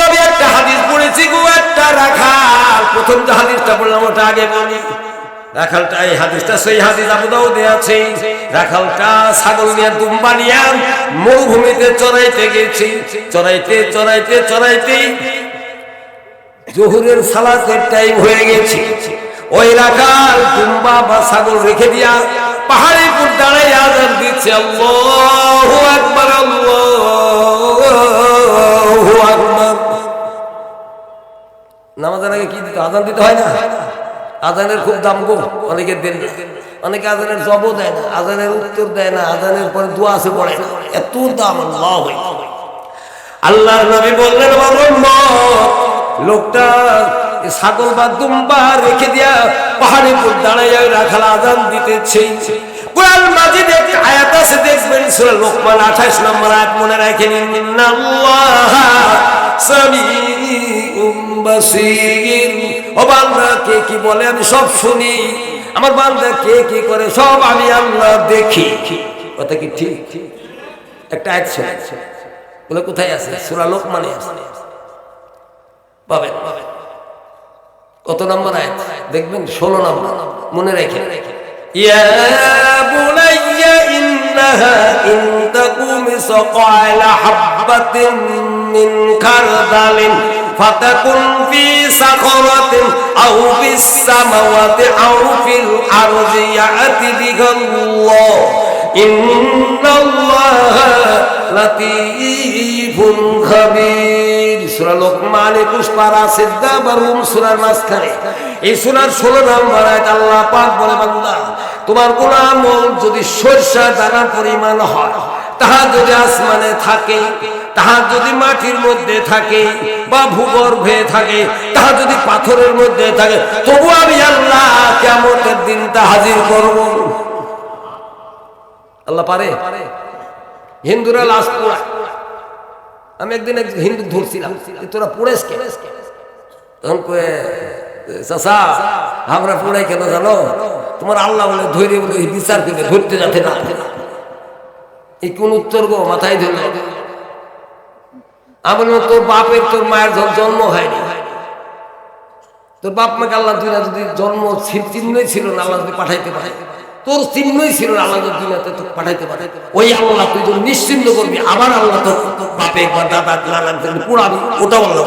A: আমি একটা হাদিস পড়েছি গো, একটা রাখাল। প্রথম যে হাদিসটা বললাম ওটা আগে বলি। রাখালটা, এই হাদিসটা সেই হাদিস আবু দাউদে আছে। রাখালটা ছাগল নিয়ে দুম্বা নিয়ে মরুভূমিতে চড়াইতে গেছে। চড়াইতে চড়াইতে চড়াইতে জোহরের সালাতের টাইম হয়ে গেছে। ওই রাখাল দুম্বা বা ছাগল রেখে দিয়া পাহাড়ের উপর দাঁড়ায় আযান দিচ্ছে, আল্লাহু আকবার, আল্লাহু আকবার। নামাজের আগে কি দিতে, আযান দিতে হয় না? আজানের খুব দাম গো, অনেকে দেন না, অনেকে আজানের জব দেয় না, আজানের উত্তর দেয় না, আজানের পরে দোয়া আছে পড়ে না, এত দাম। আল্লাহর নবী বললেন লোকটা ছাগল বা দুম্বা রেখে দিয়া পাহাড়ের উপর দাঁড়ায় রাখাল আজান দিতেছে। কোরআন মাজিদে একটি আয়াত আছে, দেখবেন সূরা লোকমান 28 নম্বর আয়াত, মনে রাখেন, ইন্নাল্লাহা সামিউম বাসীর। ও বান্দা কে কি বলে আমি সব শুনি, আমার বান্দা কে কি করে সব আমি আল্লাহ দেখি। কথা কি ঠিক? একটা আয়াত আছে, বলে কোথায় আছে? সূরা লোকমানে আছে, পাবেন। কত নম্বর আয়াত দেখবেন? 16 নম্বর, মনে রাখেন। ইয়া বুনাইয়া ইন্নাহা ইন তাকু মিসকালা হাববাতিন মিন খারদালিন ফাতাকুন ফি সাখরাতিন আও ফিস সামাওয়াতি আও ফিল আরদি ইয়াতি বিহাল্লাহ ইন্নাল্লাহা লাতীফুন খাবীর। সূরা লোকমান 21 পারা সিদ্ধা বারুম সূরার মাঝখানে। এই সূরার 16 নম্বর আয়াত আল্লাহ পাক বলে, বান্দা তোমার কোন আমল যদি সরষা দানা পরিমাণ হয়, তাহা যদি আসমানে থাকে, তাহা যদি মাটির মধ্যে থাকে বা ভূগর্ভে থাকে, তাহা যদি পাথরের মধ্যে থাকে, তবু আমি আল্লাহ কিয়ামতের দিন তা হাজির করব। আল্লাহ পারে? হিন্দুরা লাশ পোড়ায়। আমি একদিন এক হিন্দু ধরছিলাম, তোরা পোড়াইস কে? তখন কয়ে, চাচা আমরা পোড়াই কেন জানো? তোমার আল্লাহ বলে ধৈর্য বলে বিচার করে ধরতে যাতে না। এই কোন উত্তর গো, মাথায় ধরল। আমি বললাম, তোর বাপের তোর মায়ের জন্ম হয়নি, তোর বাপ মাকে আল্লাহ দুনিয়া যদি জন্ম চিহ্নই ছিল না, আল্লাহ যদি পাঠাইতে পারে, তোর চিহ্নই ছিল না, আল্লাহ দুনিয়াতে তোকে পাঠাইতে পারে, ওই আল্লাহ তুই যদি নিশ্চিন্ত করবি, আবার আল্লাহ তোর বাপে বা দাদা নানা পুরাবি, ওটাও আল্লাহ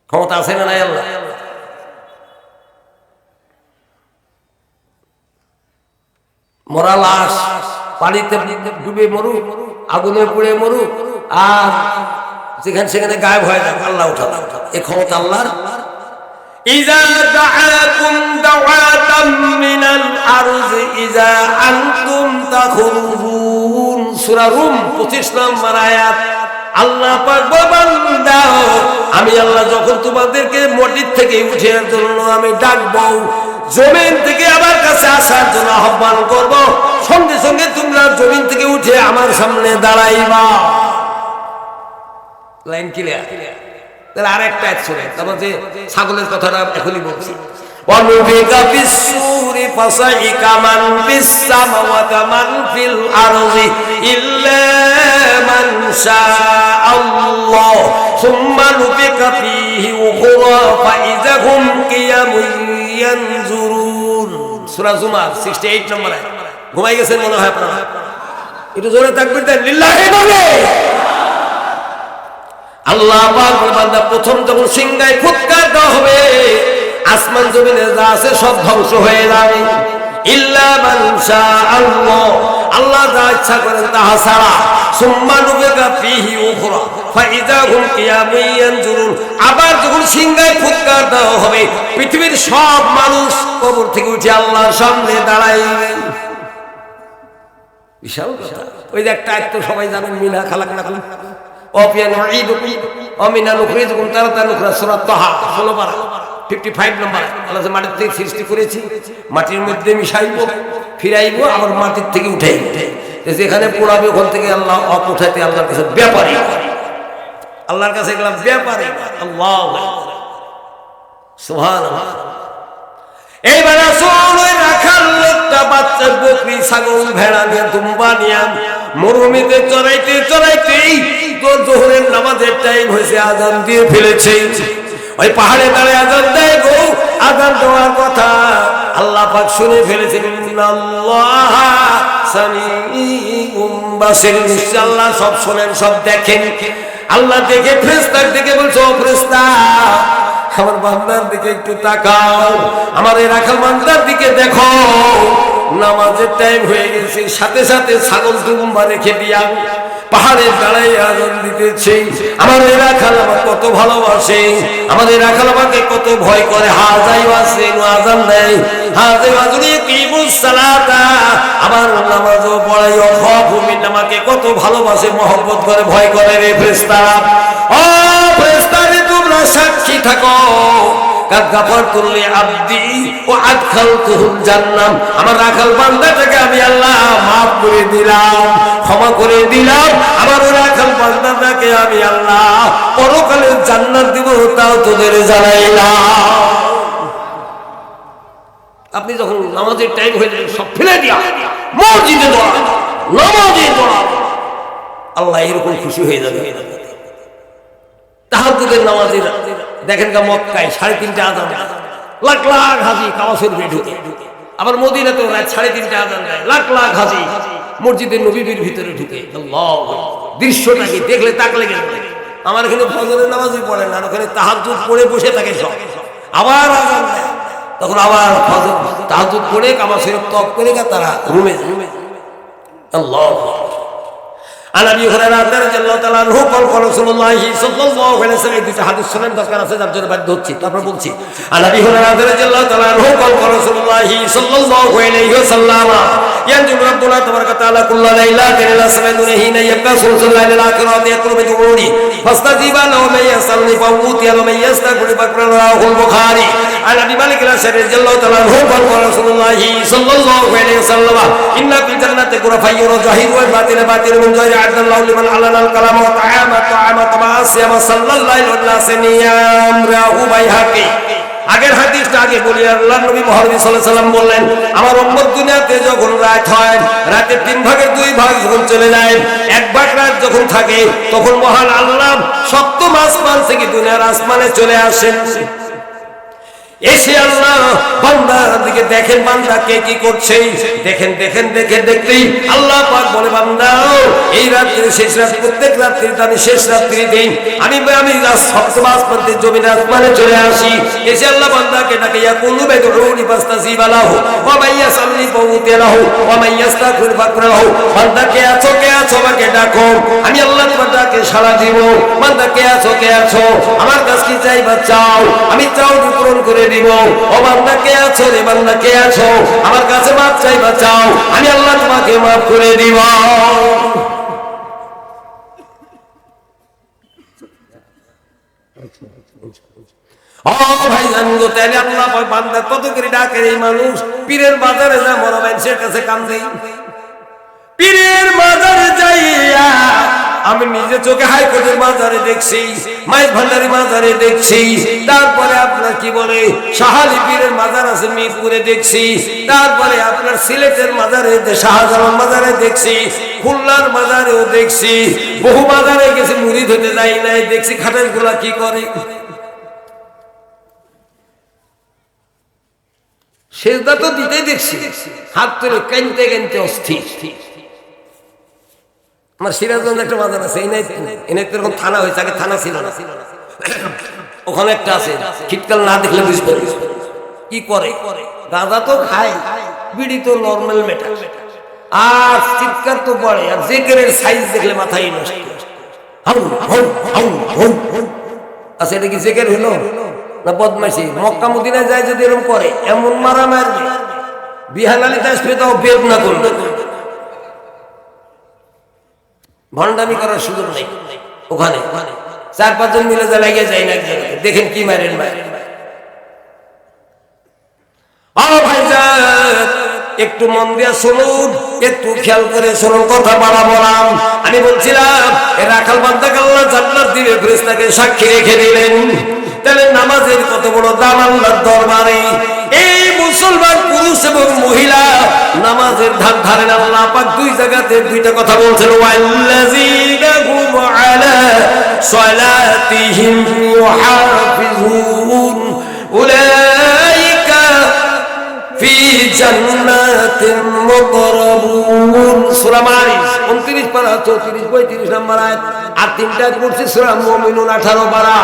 A: ক্ষমতা আছে না নাই? আল্লাহ মরা লাশ পানিতে ডুবে মরুক, আগুনে পুড়ে মরুক, আর যেখানে সেখানে গায়েব হয় না, আল্লাহ উঠা এ ক্ষমতা আল্লাহর। ইজা দাআকুম দাওয়াতাম মিনাল আরজি ইজা আনতুম তাখরুজুন, সূরা রুম 25 নম্বর আয়াত। আল্লাহ পাক বান্দা, আমি আল্লাহ যখন তোমাদেরকে মাটির থেকে উঠার জন্য আমি ডাকবো, জমিন থেকে আমার কাছে আসার জন্য আহ্বান করব, সঙ্গে সঙ্গে তোমরা জমিন থেকে উঠে আমার সামনে দাঁড়াইবা। Line clear? তাহলে আরেকটা এক শুনে, তারপর যে ছাগলের কথাটা এখনই বলছি। ওয়ানুফিকা ফিস-সূরি ফাসাইকা মান ফিস-সামাওয়াতি মান ফিল আরদি ইল্লা মান শাআল্লাহ সুম্মা নুফিকা ফীহি উখরা ফাইযা হুম কিয়ামুন ইয়ানজুরুন, সূরা জুমার 68 নম্বর আয়াত। ঘুমাই গেছেন মনে হয় আপনারা? একটু জোরে তাকবীর দেন, লিল্লাহি বলে। আল্লাহ পাক বান্দা প্রথম যখন সিংহায় ফুৎকার দেওয়া হবে, আসমান জমিনে যা আছে সব ধ্বংস হয়ে যাবে, ইল্লা মান শাআল্লাহ, আল্লাহ যা ইচ্ছা করেন তাহা ছাড়া। সুম্মা নুফিকা ফীহি উখরা ফাইযা হুম কিয়ামুন ইয়ানজুরুন, আবার যখন সিংহায় ফুৎকার দেওয়া হবে, পৃথিবীর সব মানুষ কবর থেকে উঠে আল্লাহর সামনে দাঁড়াইবে। বিশাল কথা। ওই যে একটা আয়াত তো সবাই জানেন, মিনা খালাকনাকুম ওয়া নুঈদুকুম ওয়া মিনা নুখরিজুকুম তারাতান উখরা, সূরা তাহা 16 পারা 55 নম্বর। আল্লাহ মাটির থেকে সৃষ্টি করেছি, মাটির মধ্যে মিশাইব, ফিরাইব, আবার মাটির থেকে উঠাইব। যেখানে পোড়াবে ওখান থেকে আল্লাহ উঠাইতে আল্লাহর কাছে ব্যাপারী, আল্লাহর কাছে গেলাম ব্যাপারী। আল্লাহু আকবার, সুবহানাল্লাহ। এইবার আসল ওই রাখাল লোকটা বাচ্চা বকরি ছাগল ভেড়া নিয়ে দুম্বা নিয়ে মরুভূমিতে চড়াইতে চড়াইতেই তোর জোহরের নামাজের টাইম হয়েছে, আজান দিয়ে ফেলেছে। ওই পাহাড়ে দাঁড়িয়ে আজান দেয় গো, আজান দেওয়ার কথা আল্লাহ পাক শুনে ফেলেছেন। আল্লাহ সামিউম বাসির, নিশ্চয় আল্লাহ সব শোনেন, সব দেখেন। আল্লাহ দেখে ফেরেশতার দিকে বলছো, ফেরেশতা আমার বান্দার দিকে একটু তাকাও, আমার এই রাখাল বান্দার দিকে দেখো, নামাজের টাইম হয়ে গেছে। সাথে সাথে ছাগল দুম্বা রেখে দিয়া পাহাড়ে দাঁড়াই আজান দিতেছে। আমার এই রাখাল আমার কত ভালোবাসে, আমাদের রাখাল আমাকে কত ভয় করে। হাজাই আছে আজান দেয়, হাজাই আজুরি কিমুস সালাতা, আমার নামাজও পড়াই, খাফু মিন, আমাকে কত ভালোবাসে, মহব্বত করে, ভয় করে রে ফেরেশতা। ও ফেরেশতা রে, তোমরা সাক্ষী থাকো, আমার রাখাল বান্দাটাকে আমি আল্লাহ মাফ করে দিলাম, ক্ষমা করে দিলাম। আমার রাখাল বান্দাটাকে আমি আল্লাহ পরকালে জান্নাত দিব, তাও তোদের জানাইলাম। আপনি যখন নামাজের টাইম হয়ে যায়, সব ফেলে দিয়া মসজিদে দোয়া, নামাজে দোয়া, আল্লাহ এরকম খুশি হয়ে যাবে। তাহাজ্জুদের নামাজে দেখেন গা মক্কায় 3:30 আজান, লাখ লাখ হাজি কাবা শরীফে ঢুকে। আবার মদিনাতেও রাত 3:30 আজান দেয়, লাখ লাখ হাজি মসজিদের নববীর ভিতরে ঢুকে। আল্লাহু আকবার, দৃশ্যটা কি দেখলে তাকলে গেল। আমার এখানে ফজরের নামাজই পড়ে না, ওখানে তাহাজ্জুদ পড়ে বসে থাকে সব। আবার আজান দেয়, তখন আবার ফজর তাহাজ্জুদ পড়ে কাবা শরীফ তওয়াফ করে তারা রুমে যায়। আল্লাহু আকবার। عن ابي هريره رضي الله تعالى عنه قال رسول الله صلى الله عليه وسلم, দুটো হাদিস শুনেন, দরকার আছে যার জন্য বাধ্য হচ্ছি, তারপর বলছি। عن ابي هريره رضي الله تعالى عنه قال رسول الله صلى الله عليه وسلم ينزل ربنا تبارك وتعالى كل ليلة إلى السماء الدنيا حين يبقى ثلث الليل الآخر يقول بجمهوري فاستجيب له من يسألني فأوتي ومن يستغفر فغفر له البخاري عن أبي مالك الأشعري رضي الله تعالى عنه قال رسول الله صلى الله عليه وسلم إن في الجنة غرفا ظاهر والباطن باطن من غير عد الله لمن علن الكلام وطعام كما الصيام صلى الله عليه وسلم رواه বাইহাকি। আগের হাদিসটা আগে বলি, আল্লাহর নবী মুহাম্মদ সাল্লাল্লাহু আলাইহি ওয়াসাল্লাম বললেন, আমার উম্মত দুনিয়াতে যখন রাত হয়, রাতের 3 ভাগের 2 ভাগ যখন চলে যায়, 1 ভাগ রাত যখন থাকে, তখন মহান আল্লাহ সপ্তম আসমান থেকে দুনিয়ার আসমানে চলে আসেন। এসে আল্লাহ বান্দার দিকে দেখেন, বান্দা কে কি করছে, দেখেন দেখেন দেখে দেখতেই আল্লাহ পাক বলে, বান্দা এই রাত্রি শেষ রাত, প্রত্যেক রাত্রি আমি শেষ রাত্রি দিই, আমি সপ্তম আসমান থেকে জমিনের আসমানে চলে আসি। এসে আল্লাহ বান্দাকে ডাকে, ইয়া কুলু বেদউনি ফাস্তাজিব লাহু ওয়া মান ইয়াসাল্লি ফাউতি লাহু ওয়া মান ইস্তাগফির ফাগফির লাহু। বান্দা কে আছো, কে আছো, আমাকে ডাকো, আমি আল্লাহ তোমার ডাকে সাড়া দিব। বান্দা কে আছো, কে আছো, আমার কাছে কি চাইবা চাও, আমি চাও পূরণ করে দিব। ও বান্দা কে আছো রে, বান্দা কে আছো, আমার কাছে মাফ চাইবা চাও, আমি আল্লাহ তোমাকে মাফ করে দিব। ও ভাইজান গো, তাহলে আল্লাহ বান্দা কত করে ডাকে। এই মানুষ পীরের বাজারে যা মরা মানুষের কাছে কান্দে, পীরের বাজারে যাইয়া আমি নিজে চোখে হাইকোর্টের মাজারে দেখছি, মাইজ ভান্ডারি মাজারে দেখছি, তারপরে আপনার কি বলে শাহালি পীরের মাজার আছে মিরপুরে দেখছি, তারপরে আপনার সিলেটের মাজারে শাহজালাল মাজারে দেখছি, খুলনার মাজারেও দেখছি, বহু মাজারে গেছে, মুরিদ হতে যাই নাই, দেখছি খাটাস গুলা কি করে। সেজদা তো দিতেই দেখছি, হাত তুলে কানতে কানতে অস্থির। আমার সিরাজগঞ্জ একটা বাজার আছে, এনে এরকম থানা হয়েছে, আগে থানা ছিল না, ওখানে একটা আছে, শীতকাল না দেখলে বুঝবে কি করে। গাঁজা তো খায়, বিড়ি তো নর্মাল মেটা, আর চিৎকার তো পড়ে, আর জেকেরের সাইজ দেখলে মাথায় নষ্ট। আচ্ছা, এটা কি জেকের হলো না বদমাইশি? মক্কা মদিনায় যায় যদি এরকম করে, এমন মারা মারবে, বিহানালিতে আসবে তাও বেদ না করবে, ভণ্ডামি করার সুযোগ নেই। ওখানে 4-5 জন মিলে যা লাগিয়ে যায় না, দেখেন কি মারেন মারেন। একটু মন দিয়ে শুনুন, একটু খেয়াল করে শুনুন, কথা বলা বলাম। আমি বলছিলাম রাখাল বান্দাকে আল্লাহ জান্নাত দিবে, ফেরেশতাকে সাক্ষী রেখে দিলেন। তাহলে নামাজের কত বড় দাম আল্লাহর দরবারে। এই মুসলমান পুরুষ এবং মহিলা নামাজের ধার ধারেন। আল্লাহ পাক 2 জায়গাতে 2টা কথা বলছেন, ওয়াল্লাযীনা হুম আলা সালাতিহিম ইউহাফিজুন উলাইকা ফি জান্নাতিন মুকরামুন। সূরা মারিস 29 পারা 34 35 নম্বর আয়াত। আর 3টা পড়ছি সূরা মুমিনুন 18 পারা।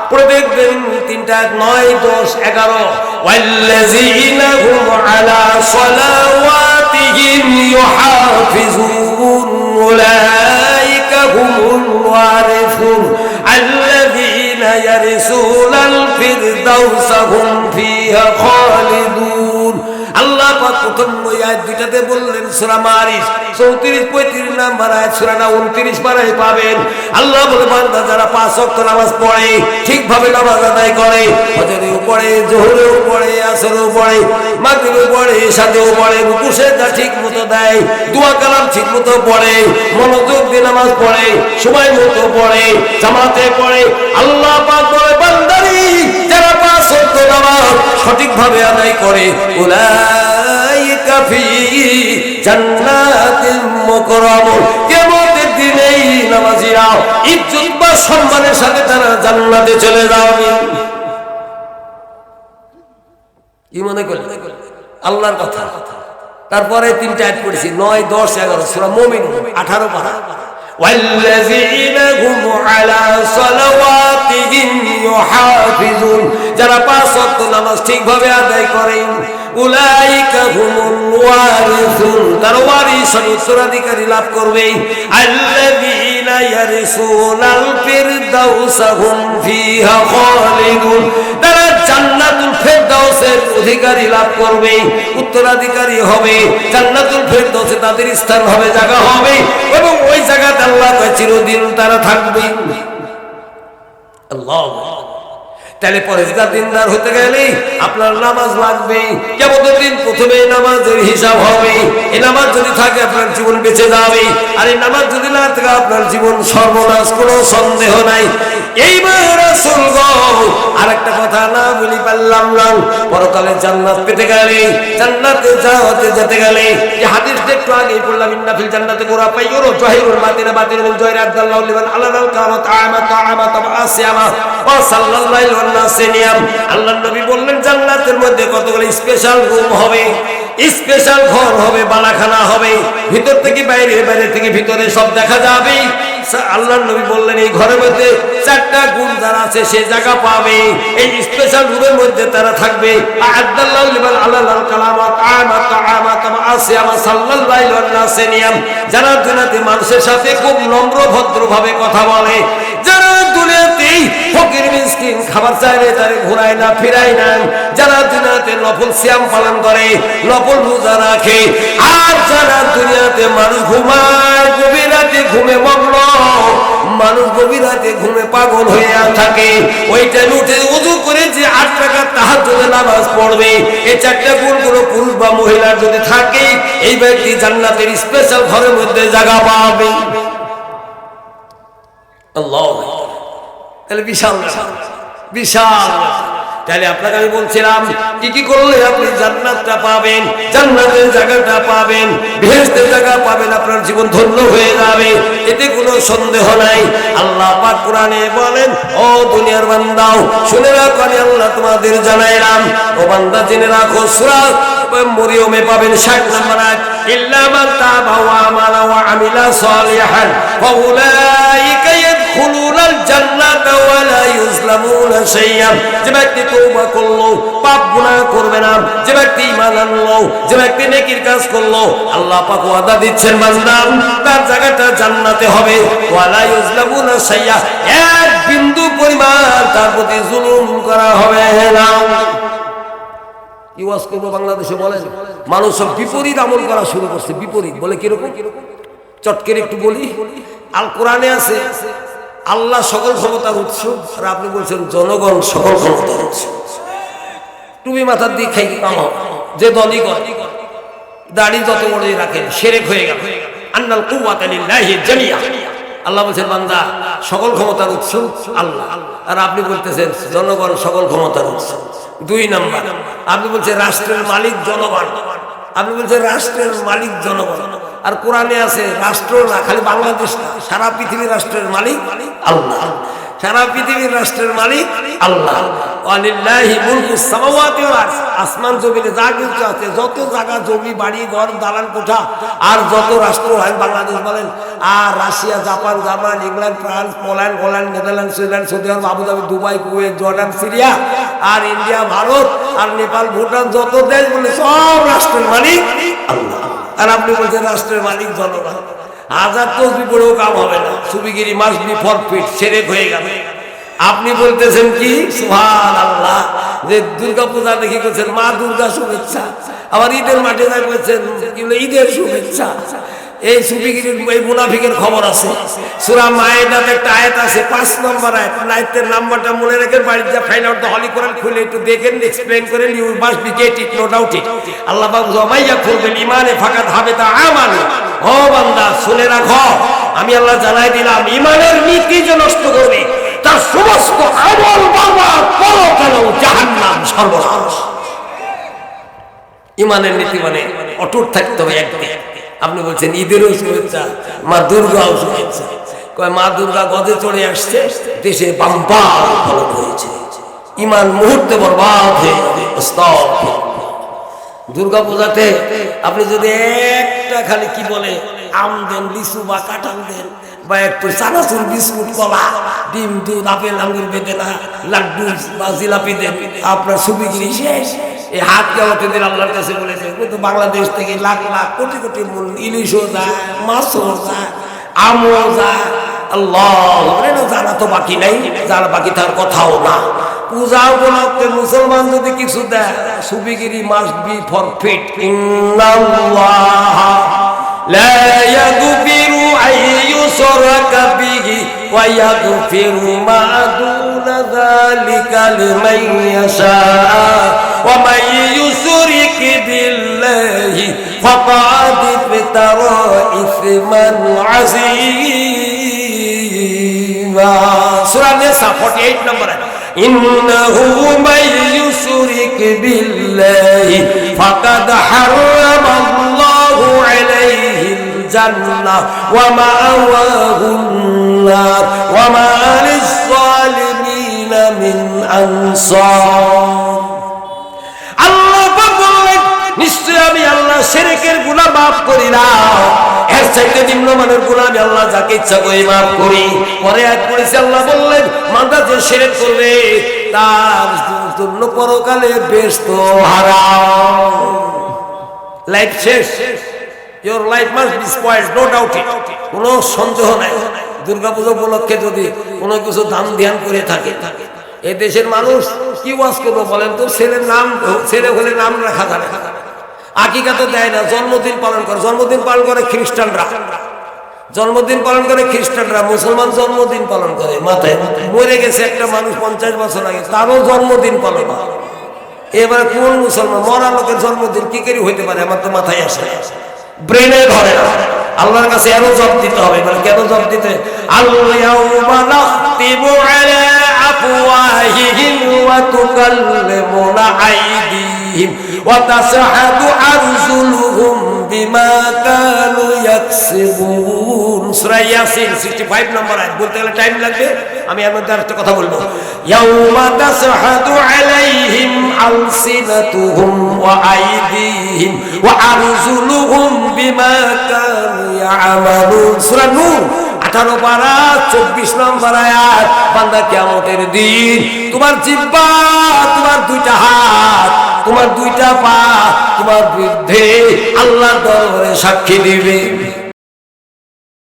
A: পড়ে দেখবেন 3টা 9 10 11। ওয়াল্লাযীনা হুম আলা সালাওয়াতিহিম ইউহাফিজুন উলাইকা হুমুল ওয়ারিসুন আল্লাযীনা ইয়ারিসুনাল ফিরদাউসা হুম ফিহা খালিদুন। আল্লাহ পাক প্রথম আয়াত 2টাতে বললেন সূরা মারিস 34 35 নম্বর আয়াত, সূরাটা 29 পারায় পাবেন। আল্লাহ বলে, বান্দা যারা 5 ওয়াক্ত নামাজ পড়ে, ঠিকভাবে নামাজ আদায় করে, ফজরেও পড়ে, যোহরেও পড়ে, আসরেও পড়ে, মাগরিবেও পড়ে, ইশাতেও পড়ে, রুকু সিজদা ঠিকমতো দেয়, দোয়া কালাম ঠিকমতো পড়ে, মনোযোগ দিয়ে নামাজ পড়ে, সময় মতো পড়ে, জামাতে পড়ে, আল্লাহ পাক বলে, বান্দারি যারা 5 ওয়াক্ত নামাজ সঠিকভাবে আদায় করে, উলাইকা ফি জান্নাতিল মুকরামুন। কিয়ামতের দিনে নামাজীরা ইজ্জত বা সম্মানের সাথে তারা জান্নাতে চলে যাবে। কি মনে করলেন? আল্লাহর কথা। তারপরে 3টা আয়াত পড়েছি 9 10 11 সূরা মুমিনুন 18 পারা। ওয়াল্লাযীনা হুম আলা সালাওয়াতিহিম ইউহাফিজুন, যারা 5 ওয়াক্ত নামাজ ঠিকভাবে আদায় করে, উলাইকা হুমুল ওয়ারিসুন, তারা ওয়ারিস উত্তরাধিকারী লাভ করবে। আল্লাযীনা الذين يرثون الفردوس هم فيها خالدون তারা জান্নাতুল ফেরদাউসের অধিকারী লাভ করবে, উত্তরাধিকারী হবে। জান্নাতুল ফেরদাউসে তাদের স্থান হবে, জায়গা হবে, এবং ওই জায়গাতে আল্লাহ চিরদিন তারা থাকবে। আল্লাহ। তাহলে পরেজগার দিনদার হতে গেলে আপনার নামাজ লাগবে। কিয়ামতের দিন প্রথমে নামাজের হিসাব হবে। এই নামাজ যদি থাকে আপনার জীবন বেঁচে যাবে, আর এই নামাজ যদি না থাকে আপনার জীবন সর্বনাশ, কোনো সন্দেহ নাই। এইবার রাসূলগণ আরেকটা কথা না বলি পারলাম না, পরকালে জান্নাত পেতে গেলে, জান্নাতে যেতে গেলে, যে হাদিসটা একটু আগেই পড়লাম, ইন্না ফিল জান্নাতি গুরাফাইয়ুর জাহিরুল বাতিনা বাতিনুল জাহির আদাল্লাহু লিমান আলাল কামা তাআমা তাআমা তাআসিয়ামা ওয়া সাল্লাল্লাহু আলাইহি ওয়াসাল্লাম। আল্লাহর নবী বললেন জান্নাতের মধ্যে কতগুলো স্পেশাল রুম হবে, স্পেশাল ঘর হবে, বালাখানা হবে, ভিতর থেকে বাইরে, বাইরে থেকে ভিতরে সব দেখা যাবে। আল্লাহর নবী বললেন এই ঘরের মধ্যে 4টা গুণ যারা আছে সে জায়গা পাবে, এই স্পেশাল রুমের মধ্যে তারা থাকবে। আদাল্লাহু লিমান আলাল কালামা তাআমা তাআমা তাআসিয়ামা সাল্লাল্লাহু আলাইহি ওয়াসাল্লাম। যারা দুনিয়াতে মানুষের সাথে খুব নম্র ভদ্রভাবে কথা বলে, যারা দুনিয়াতেই ফকির মিসকিন খাবার চাইলে তারে ঘুরায় না, ফিরায় না, যারা দুনিয়াতে নফল সিয়াম পালন করে, নফল রোজা রাখে, আর যারা দুনিয়াতে মানুষ ঘুমায়, গভীর রাতে ঘুমে মগ্ন, মানুষ গভীর রাতে ঘুমে পাগল হয়ে থাকে, ওই টাইমে উঠে ওযু করে যে 8 রাকাত তাহাজ্জুদের নামাজ পড়বে, এই 4টা গুণ কোনো পুরুষ বা মহিলার যদি থাকে, এই ব্যক্তি জান্নাতের স্পেশাল ঘরের মধ্যে জায়গা পাবে। আল্লাহ। তাহলে বিশাল বিশাল। তাহলে আপনাকে আমি বলছিলাম কি কি করলে আপনি জান্নাতটা পাবেন, জান্নাতের জায়গাটা পাবেন, বেহেশতের জায়গা পাবেন, আপনার জীবন ধন্য হয়ে যাবে, এতে কোনো সন্দেহ নাই। আল্লাহ পাক কোরআনে বলেন, ও দুনিয়ার বান্দাও শুনে রাখো, আমি আল্লাহ তোমাদের জানাইলাম, ও বান্দা জেনে রাখো, সূরা মরিয়মে পাবেন 60 নম্বর আয়াত, ইল্লা মান তাবা ওয়া আমানা ওয়া আমিলা সালিহান ফাউলাইকা ইয়াদখুলুনাল জান্নাতা ওয়া লা ইউজলামুনা শাইআ। যে ব্যক্তি তওবা করলো, পাপ গুনাহ করবে না, যে ব্যক্তি ঈমান আনলো, যে ব্যক্তি নেকির কাজ করলো, আল্লাহ পাক ওয়াদা দিচ্ছেন বান্দা তার জায়গাটা জান্নাতে হবে, ওয়া লা ইউজলামুনা শাইআ, এক বিন্দু পরিমাণ তার প্রতি জুলুম করা হবে না। কি ওয়াজ করবো বাংলাদেশে বলেন, মানুষ সব বিপরীত আমল করা শুরু করছে। বিপরীত বলে কিরকম, চটকের একটু বলি। আল কোরআনে আছে আল্লাহ সকল ক্ষমতার উৎস, আর আপনি বলছেন জনগণ সকল ক্ষমতার উৎস। টুপি মাথার দিয়ে খাই কামাও, যে দলই করে, দাড়ি যত বড়ই রাখেন, শিরক হয়ে গেল। আন্নাল কুওয়াতা লিল্লাহি জামিআ। আল্লাহ বলছেন বান্দা সকল ক্ষমতার উৎস আল্লাহ, আর আপনি বলতেছেন জনগণ সকল ক্ষমতার উৎস। 2 নাম্বার, আপনি বলছেন রাষ্ট্রের মালিক জনগণ, আপনি বলছেন রাষ্ট্রের মালিক জনগণ, আর কোরআনে আছে রাষ্ট্র না, খালি বাংলাদেশ না, সারা পৃথিবীর রাষ্ট্রের মালিক আল্লাহ, সারা পৃথিবীর রাষ্ট্রের মালিক আল্লাহ। ওয়ালিল্লাহি মুলকুস সামাওয়াতি ওয়াল আরদ। আসমান জমিনে যা কিছু আছে, যত জায়গা জমি, বাড়ি ঘর, দালান কোঠা, আর যত রাষ্ট্র হয়, বাংলাদেশ বলেন, আর Russia, Japan, German, England, France, Poland, Holland, Netherland, Switzerland, Saudi Arab, Abu Dhabi, Dubai, Kuwait, Jordan, Syria, আর ইন্ডিয়া, ভারত, আর নেপাল, ভুটান, যত দেশ বলে সব রাষ্ট্রের মালিক আল্লাহ। আর আপনি বলছেন রাষ্ট্রের মালিক জনগণ। হাজার তসবিহ পড়েও কাম হবে না, সুবিগিরি মাস্ট বি ফরফিট, শিরক হয়ে গেল। আপনি বলতেছেন কি সুবহানাল্লাহ, যে দুর্গা পূজা দেখি করছেন মা দুর্গা শুভেচ্ছা, আবার ঈদের মাঠে যাই বলছেন কি বলে ঈদের শুভেচ্ছা। এই সুবিগিরির, এই মুনাফিকের খবর আছে। সূরা মায়েদাতে একটা আয়াত আছে, 5 নম্বর আয়াত, আয়াতের নাম্বারটা মনে রাখেন, বাড়িতে যা find out the holy Quran খুলে একটু দেখেন, এক্সপ্লেইন করেন, you must be get it, no doubt it. আল্লাহ পাক জামাইয়া খুলবেন ইমানে ফাকাত হাবিতা আমালু। ও বান্দা শুনে রাখো, আমি আল্লাহ জানাই দিলাম, ইমানের নীতি যে নষ্ট করবে তার সমস্ত আমল বরবাদ, পরকাল জাহান্নাম সর্বনাশ। ইমানের নীতি মানে অটুট থাকতে হবে একদিকে। আপনি বলছেন ঈদেরও শুভেচ্ছা, মা দুর্গাও শুভেচ্ছা। কয় মা দুর্গা গদে চড়ে আসছে, দেশে বাম্পার ফলন হয়েছে, ইমান মুহূর্তে বরবাদ হয়ে যাবে। দুর্গা পূজাতে আপনি যদি একটা খালি কি বলে আম দেন, লিচু বা কাঁঠাল দেন, বা একটু চানাচুর, বিস্কুট, কলা, ডিম, দুধ, আপেল, আঙ্গুর, বেদেনা, লাড্ডু বা জিলাপি দেন, আপনার সুবিগিরি শেষ। এই হাত কেমতে দিন আল্লাহর কাছে বলেছে, কিন্তু বাংলাদেশ থেকে লাখ লাখ কোটি কোটি মূল ইলিশও যায়, মাছও যায়, আমও যায়, আল্লাহ জানা তো বাকি নাই, জানা বাকি তার কথাও না। পূজা উপলক্ষে মুসলমান যদি কিছু দেয়, সুবিগিরি মাস্ট বি ফরফিট। ইন্নাল্লাহ লা ইয়াগফিরু আন ইউশরাকা বিহি ওয়া ইয়াগফিরু মা দুনা যালিকা লিমান ইয়াশা ওয়া মান ইউশরিক বিল্লাহি ফাকাদ ইফতারা ইসমান আযীমা। সূরা নিসা 48 নম্বর আয়াত। ইন্নাহু মান ইউশরিক বিল্লাহি ফাকাদ হারামাল্লাহু আলাইহিল জান্নাহ ওয়া মাওয়াহুন নার ওয়া মা লিয-যালিমিনা মিন আনসার। আল্লাহ বলেন, নিশ্চয় আমি আল্লাহ শিরকের গুনাহ মাফ করি না, এর চাইতে নিম্নমানের গুনাহ আমি আল্লাহ যাকে ইচ্ছা করি মাফ করি। পরে আয়াত পড়েছে, আল্লাহ বললেন বান্দা যে শিরক করবে তার জন্য পরকালে বেহেশত হারাম। লাইফ শেষ, your life must be spoiled, no doubt it, কোনো সন্দেহ নাই। দুর্গাপূজা উপলক্ষে যদি কোনো কিছু দান ধ্যান করে থাকে, এই দেশের মানুষ কি ওয়াজ করবো বলেন তো? ছেলে হলে নাম রাখা যাবে, আকিকা তো দেয় না, জন্মদিন পালন করে। জন্মদিন পালন করে খ্রিস্টানরা, জন্মদিন পালন করে খ্রিস্টানরা, মুসলমান জন্মদিন পালন করে। মাথায় মরে গেছে একটা মানুষ 50 বছর আগে, তারও জন্মদিন পালন হয়। এবার কোন মুসলমান মরা লোকের জন্মদিন কি করে হইতে পারে? আমার তো মাথায় আসে, ব্রেনে ধরে না। আল্লাহর কাছে আরো জবাব দিতে হবে। মানে কেন জবাব দিতে? আল-ইয়াউমা নাখতিমু আলা আফওয়াহিহিম ওয়া তুকাল্লিমুনা আইদিহিম ওয়া তাশহাদু আরজুলুহুম বিমা কানু ইয়াকসিবুন। সূরা ইয়াসিন 65 নম্বর আয়াত। বলতে গেলে টাইম লাগবে, আমি এর মধ্যে আরেকটা কথা বলবো। ইয়াউমা তাশহাদু আলাইহিম আলসিনাতুহুম ওয়া আইদিহিম ওয়া আরজুলুহুম বিমা কানু ইয়ামালুন। সূরা নূর 18 পারা 24 নম্বর আয়াত। বান্দা কিয়ামতের দিন তোমার জিহ্বা, তোমার দুইটা হাত, তোমার দুইটা পা তোমার বিরুদ্ধে আল্লাহর দরবারে সাক্ষী দিবে।